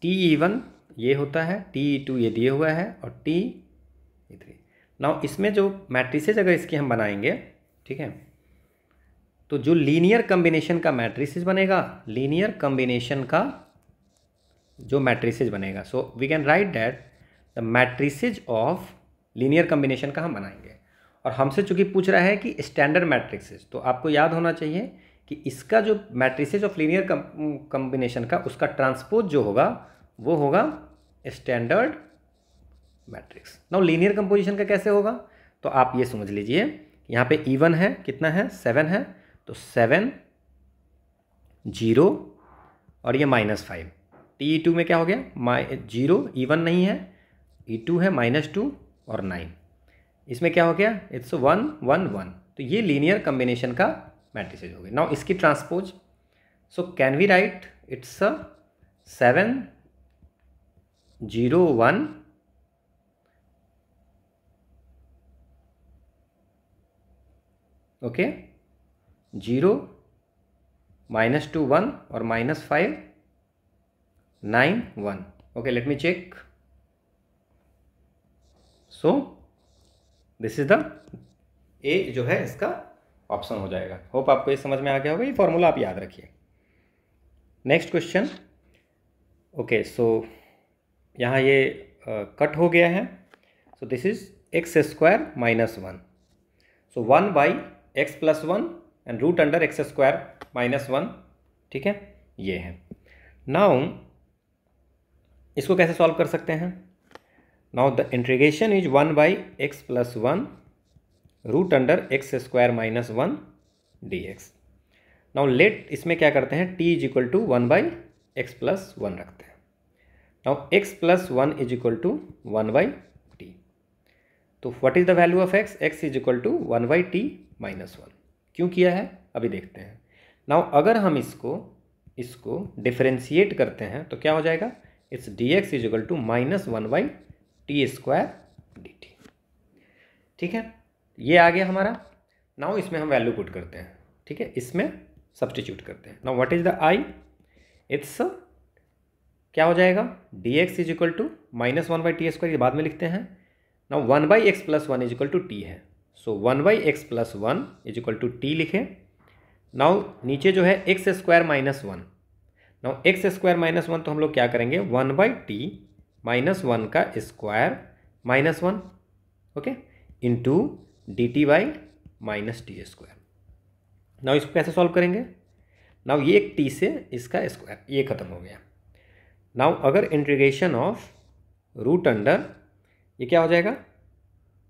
TE1 ये होता है, TE2 ये दिए हुआ है और TE3। नाउ इसमें जो मैट्रिसेज अगर इसके हम बनाएंगे, ठीक है, तो जो लीनियर कम्बिनेशन का मैट्रिसेज बनेगा, लीनियर कम्बिनेशन का जो मैट्रिसेज बनेगा, so we can write that the matrices of linear combination का हम बनाएंगे। और हमसे चूंकि पूछ रहा है कि स्टैंडर्ड मैट्रिसेज, तो आपको याद होना चाहिए कि इसका जो मैट्रिसेज ऑफ लीनियर कम्बिनेशन का उसका ट्रांसपोज जो होगा वो होगा standard matrix. Now linear composition का कैसे होगा, तो आप ये समझ लीजिए यहाँ पे E1 है, कितना है 7 है, तो 7 0 और ये -5। TE2 में क्या हो गया 0 E1 नहीं है, E2 है -2 और 9, इसमें क्या हो गया इट्स 1 1 1। तो ये लीनियर कम्बिनेशन का मैट्रिसेज हो गया। नाउ इसकी transpose, so can we write it's 7 0 1 okay 0 -2 1 और -5 9 1। Okay, let me check. So this is the A जो है इसका ऑप्शन हो जाएगा। होप आपको ये समझ में आ गया होगा, ये फॉर्मूला आप याद रखिए। नेक्स्ट क्वेश्चन, ओके, सो यहाँ ये कट हो गया है, so this is x² -1, so 1/x + 1 and root under x² -1। ठीक है, ये है। नाउ इसको कैसे सॉल्व कर सकते हैं। Now the integration is 1/x + 1 root under x² -1 dx। Now let इसमें क्या करते हैं t is equal to 1/x + 1 रखते हैं। Now x + 1 is equal to 1/t, तो what is the value of x, x is equal to 1/t - 1। क्यों किया है अभी देखते हैं। नाउ अगर हम इसको डिफरेंशिएट करते हैं तो क्या हो जाएगा it's dx is equal to -1/t² dt। ठीक है, ये आ गया हमारा। नाउ इसमें हम वैल्यू पुट करते हैं, ठीक है, इसमें सब्स्टिट्यूट करते हैं। Now what is the i, it's क्या हो जाएगा dx is equal to -1/t², ये बाद में लिखते हैं। Now 1/x + 1 is equal to t है, so 1/x+1 is equal to t लिखे। नाउ नीचे जो है x square minus one, now x square minus one तो हम लोग क्या करेंगे 1/t माइनस वन का square minus one, okay, into d t by minus t square. Now इसको कैसे सॉल्व करेंगे, नाउ ये एक टी से इसका स्क्वायर ये खत्म हो गया। नाउ अगर इंटीग्रेशन ऑफ रूट अंडर ये क्या हो जाएगा,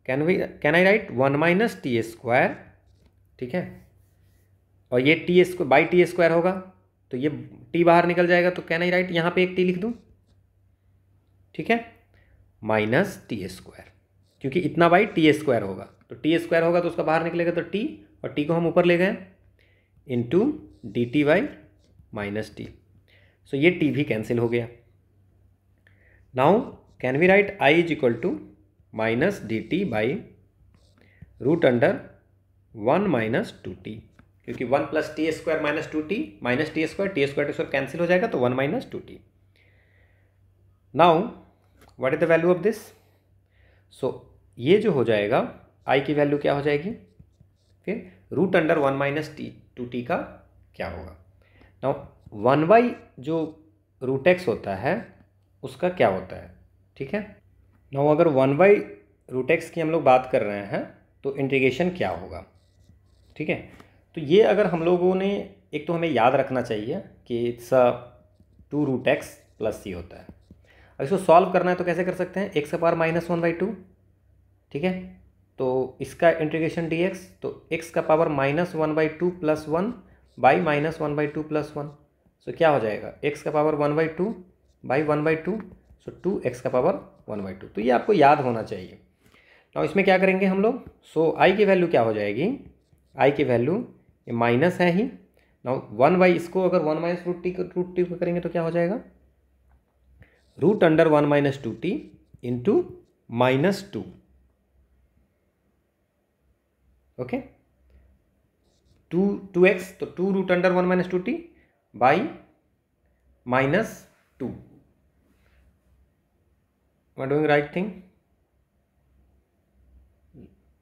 can I write 1 minus t square, ठीक है, और ये T square by T square होगा तो ये टी बाहर निकल जाएगा, तो कैन आई राइट यहाँ पे एक टी लिख दूँ, ठीक है, माइनस टी स्क्वायर, क्योंकि इतना बाई टी स्क्वायर होगा, तो टी स्क्वायर होगा तो उसका बाहर निकलेगा तो टी, और टी को हम ऊपर ले गए, into d t by minus t. So ये टी भी कैंसिल हो गया। Now can we write I is equal to minus d t by root under 1 minus two t, क्योंकि 1 plus t square minus two t minus t square cancel हो जाएगा, तो 1 minus two t. Now what is the value of this, so ये जो हो जाएगा आई की value क्या हो जाएगी, फिर root under 1 minus t two t का क्या होगा। नाउ 1 जो रूट एक्स होता है उसका क्या होता है, ठीक है। नाउ अगर 1 रूट एक्स की हम लोग बात कर रहे हैं तो इंटीग्रेशन क्या होगा, ठीक है। तो ये अगर हम लोगों ने, एक तो हमें याद रखना चाहिए कि इट्स 2 रूट एक्स प्लस सी होता है। अब इसको सॉल्व करना है तो कैसे कर सकते हैं, एक्स का पावर -1/2, ठीक है, तो इसका इंटीग्रेशन डी एक्स, तो एक्स का पावर -1/2 प्लस 1 बाई -1/2 प्लस 1, सो क्या हो जाएगा एक्स का पावर 1/2 बाई 1/2, सो 2x का पावर 1/2। तो ये आपको याद होना चाहिए। now इसमें क्या करेंगे हम लोग, सो आई की वैल्यू क्या हो जाएगी, आई की वैल्यू ये माइनस है ही, नाउ 1 इसको अगर 1 माइनस रूट टी को करेंगे तो क्या हो जाएगा, root under 1 minus two t into -2, ओके, 2x, तो 2 root under 1 minus two t by -2, am I doing right thing,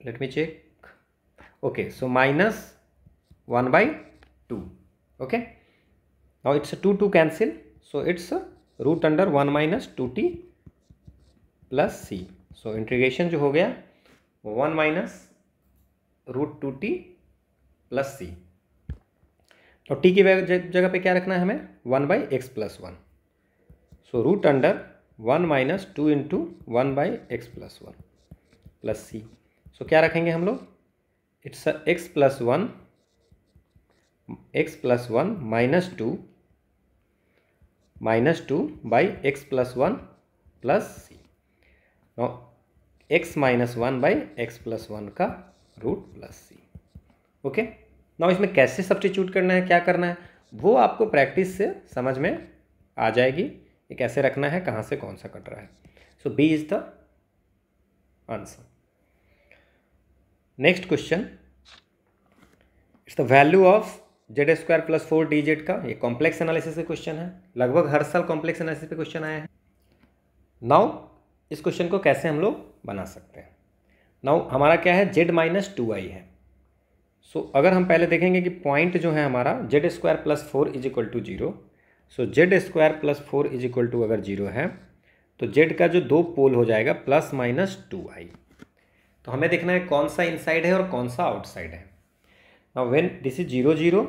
let me check, okay, so -1/2, okay, now it's a 2 cancel, so it's a root under 1 minus 2t plus c, so integration जो हो गया 1 minus root 2t plus सी, तो t की जगह पे क्या रखना है हमें 1/x+1, so root under 1 minus 2 into 1/x+1 plus c, so क्या रखेंगे हम लोग, it's x+1 -2 by x+1 plus c, no x -1 by x+1 का root plus c, okay. Now इसमें कैसे सब्स्टिट्यूट करना है, क्या करना है, वो आपको प्रैक्टिस से समझ में आ जाएगी, ये कैसे रखना है, कहाँ से कौन सा कट रहा है। So b is the answer. Next question, it's the value of z² plus 4dz का, ये कॉम्प्लेक्स एनालिसिस का क्वेश्चन है, लगभग हर साल कॉम्प्लेक्स एनालिसिस पे क्वेश्चन आया है। नाउ इस क्वेश्चन को कैसे हम लोग बना सकते हैं, नाउ हमारा क्या है z-2i है, सो अगर हम पहले देखेंगे कि पॉइंट जो है हमारा z² plus 4 is equal to 0, so z² plus 4 is equal to अगर 0 है तो z का जो 2 पोल हो जाएगा +-2i, तो हमें देखना है कौन सा इनसाइड है और कौन सा आउटसाइड है। नाउ व्हेन दिस इज 0 0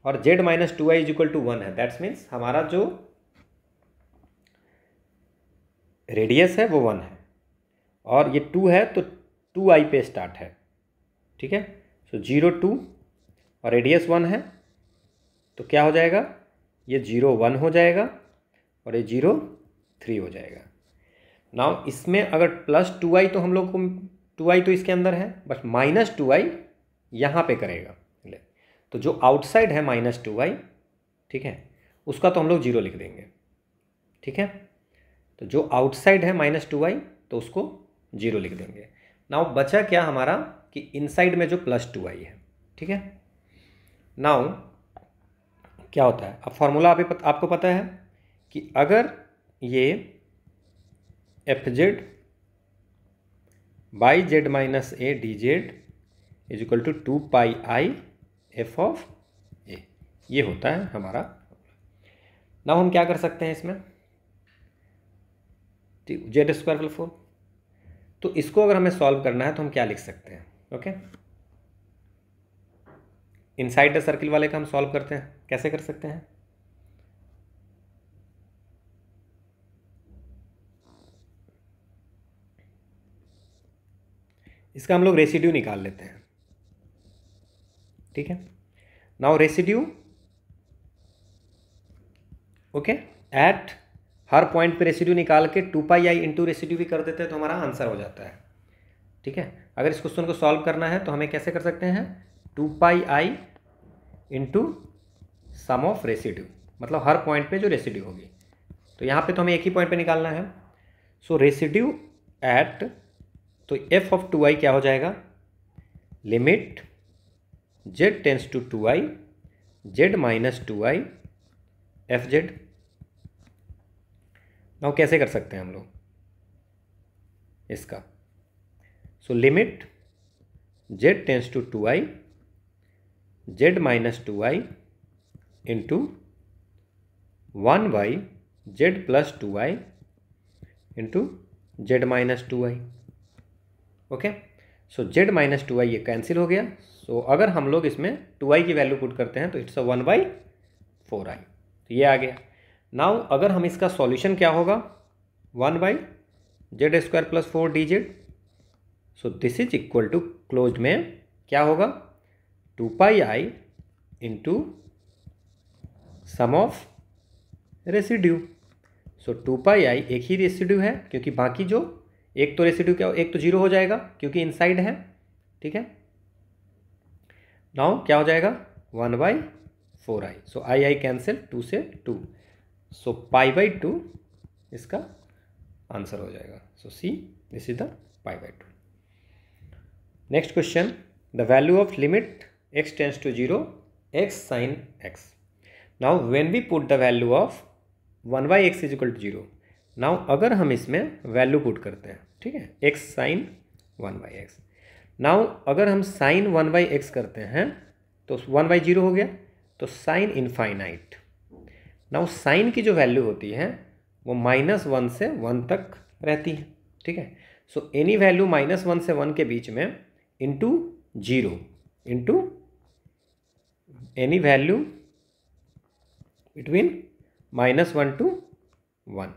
और z-2i इज इक्वल टू 1 है, दैट्स मीन्स हमारा जो रेडियस है वो 1 है और ये 2 है तो 2i पे स्टार्ट है, ठीक है, सो 0 2 और रेडियस 1 है तो क्या हो जाएगा, ये 0 1 हो जाएगा और ये 0 3 हो जाएगा। नाउ इसमें अगर +2i तो हम लोग को 2i तो इसके अंदर है, बस -2i यहाँ पे करेगा, तो जो आउटसाइड है -2i, ठीक है, उसका तो हम लोग 0 लिख देंगे, ठीक है, तो जो आउटसाइड है -2i तो उसको 0 लिख देंगे। नाउ बचा क्या हमारा कि इनसाइड में जो +2i है, ठीक है। नाउ क्या होता है, अब फॉर्मूला आपको पता है कि अगर ये fz by z minus a d z is equal to 2πi f of a, ये होता है हमारा। नाउ हम क्या कर सकते हैं इसमें, जेड स्क्वायर प्लस 4, तो इसको अगर हमें सॉल्व करना है तो हम क्या लिख सकते हैं, ओके। इनसाइड द सर्किल वाले का हम सॉल्व करते हैं, कैसे कर सकते हैं, इसका हम लोग रेसिड्यू निकाल लेते हैं, ठीक है। Now residue, okay, at her point पे रेसिड्यू निकाल के 2πi इंटू रेसिड्यू भी कर देते हैं तो हमारा आंसर हो जाता है, ठीक है। अगर इस क्वेश्चन को सॉल्व करना है तो हमें कैसे कर सकते हैं, 2πi into sum of residue, मतलब हर पॉइंट पे जो रेसिड्यू होगी, तो यहाँ पे तो हमें एक ही पॉइंट पे निकालना है। सो रेसिड्यू एट, तो एफ ऑफ 2i क्या हो जाएगा, limit z tends to 2i z minus 2i f z. Now कैसे कर सकते हैं हम लोग इसका, so limit z tends to 2i z minus 2i into 1 z plus 2i into z minus 2i, okay. So z minus 2i ये cancel हो गया। सो अगर हम लोग इसमें 2i की वैल्यू पुट करते हैं तो इट्स 1/4i, तो ये आ गया। नाउ अगर हम इसका सॉल्यूशन क्या होगा, 1/z square plus 4 d z, so this is equal to closed में क्या होगा, 2πi into sum of residue. So 2πi एक ही रेसिड्यू है, क्योंकि बाकी जो एक तो रेसिड्यू क्या, एक तो जीरो हो जाएगा क्योंकि इनसाइड है, ठीक है। नाउ क्या हो जाएगा, 1/4i, सो आई कैंसिल, 2 से 2, सो π/2 इसका आंसर हो जाएगा। So c this is the π/2। Next question, the value of limit x tends to 0 x sine x। Now when we put the value of 1/x is equal to 0, now अगर हम इसमें value put करते हैं, ठीक है, x sign 1/x। Now अगर हम sign 1/x करते हैं तो 1/0 हो गया, तो साइन इनफाइनाइट। नाउ साइन की जो वैल्यू होती है वो -1 से 1 तक रहती है, ठीक है। सो एनी वैल्यू -1 से 1 के बीच में into 0 into any value between -1 to 1,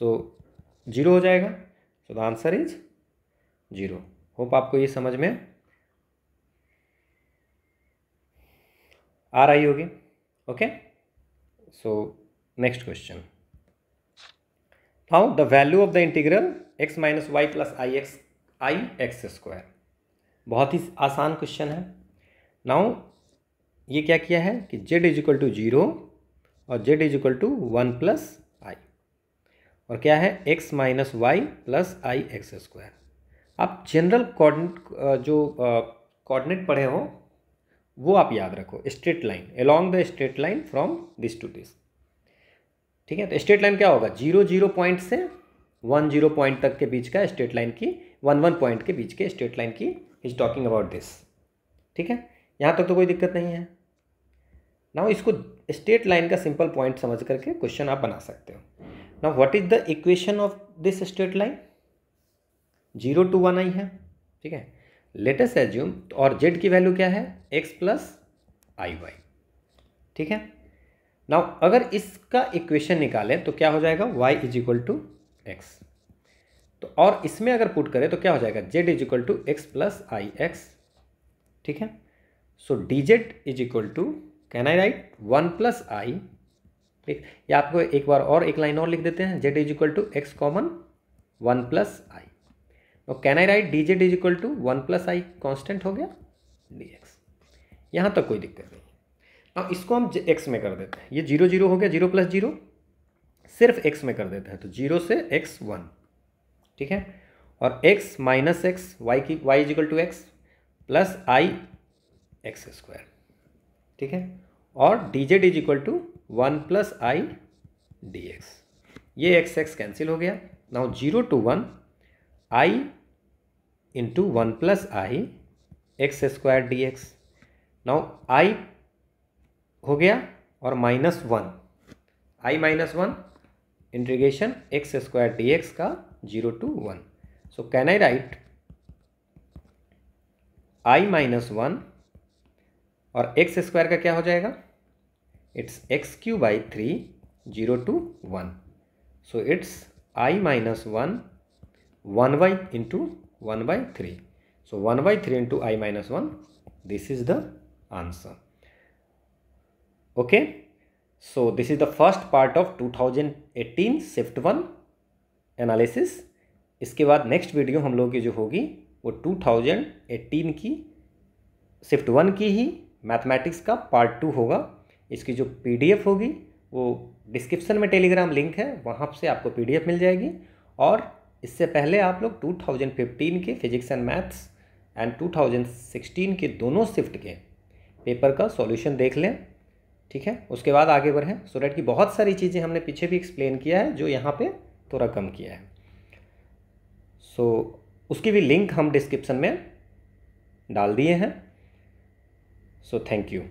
so 0 हो जाएगा। So the answer is 0। Hope आपको ये समझ में आ रही होगी, okay. So next question, now the value of the integral x minus y plus i x square. बहुत ही आसान क्वेश्चन है। नाउ ये क्या किया है कि z इज इक्वल टू 0 और z is equal to 1 plus i, और क्या है x minus y plus i x square. आप जनरल कोऑर्डिनेट जो कोऑर्डिनेट पढ़े हो वो आप याद रखो, straight line along the straight line from this to this, ठीक है। तो स्ट्रेट लाइन क्या होगा, 0 पॉइंट से 1 पॉइंट तक के बीच का स्ट्रेट लाइन की, 1 पॉइंट के बीच के स्ट्रेट लाइन की इज टॉकिंग अबाउट दिस, ठीक है। यहाँ तक तो कोई दिक्कत नहीं है। नाउ इसको स्ट्रेट लाइन का सिंपल पॉइंट समझ करके क्वेश्चन आप बना सकते हो। Now what is the equation of this straight line, 0 to 1 आई है, ठीक है। लेट अस एज्यूम, और z की वैल्यू क्या है, x प्लस आई वाई, ठीक है। नाउ अगर इसका इक्वेशन निकालें तो क्या हो जाएगा, y is equal to x, तो और इसमें अगर पुट करें तो क्या हो जाएगा, z is equal to x plus i x, ठीक है। So d z is equal to, can I write 1 plus i, ठीक। या आपको एक बार और एक लाइन और लिख देते हैं, z is equal to x common 1 plus i, और can I write d z is equal to 1 plus i, constant हो गया डी एक्स। यहाँ तक कोई दिक्कत नहीं। अब इसको हम x में कर देते हैं, ये 0 हो गया, 0 प्लस 0 सिर्फ x में कर देते हैं, तो 0 से x 1, ठीक है। और x माइनस एक्स, वाई की y is equal to x plus i x square, ठीक है। और d z is equal to 1 plus i d x, ये x कैंसिल हो गया। Now 0 to 1 i into 1 plus i x square d x. Now i हो गया और -1, i -1 integration x square d x का 0 to 1। So can I write आई -1 और x square का क्या हो जाएगा, it's x³/3 0 to 1। So it's I -1 1/3। So 1/3 into I - 1, this is the answer. Okay, so this is the first part of 2018 Shift 1 analysis। इसके बाद next video हम लोग की जो होगी वो 2018 की Shift 1 की ही मैथमेटिक्स का पार्ट 2 होगा। इसकी जो PDF होगी वो डिस्क्रिप्शन में टेलीग्राम लिंक है, वहाँ से आपको PDF मिल जाएगी। और इससे पहले आप लोग 2015 के फिजिक्स एंड मैथ्स एंड 2016 के दोनों शिफ्ट के पेपर का सॉल्यूशन देख लें, ठीक है। उसके बाद आगे बढ़ें, सो डैट कि बहुत सारी चीज़ें हमने पीछे भी एक्सप्लेन किया है जो यहाँ पे थोड़ा कम किया है। सो उसकी भी लिंक हम डिस्क्रिप्शन में डाल दिए हैं। So thank you.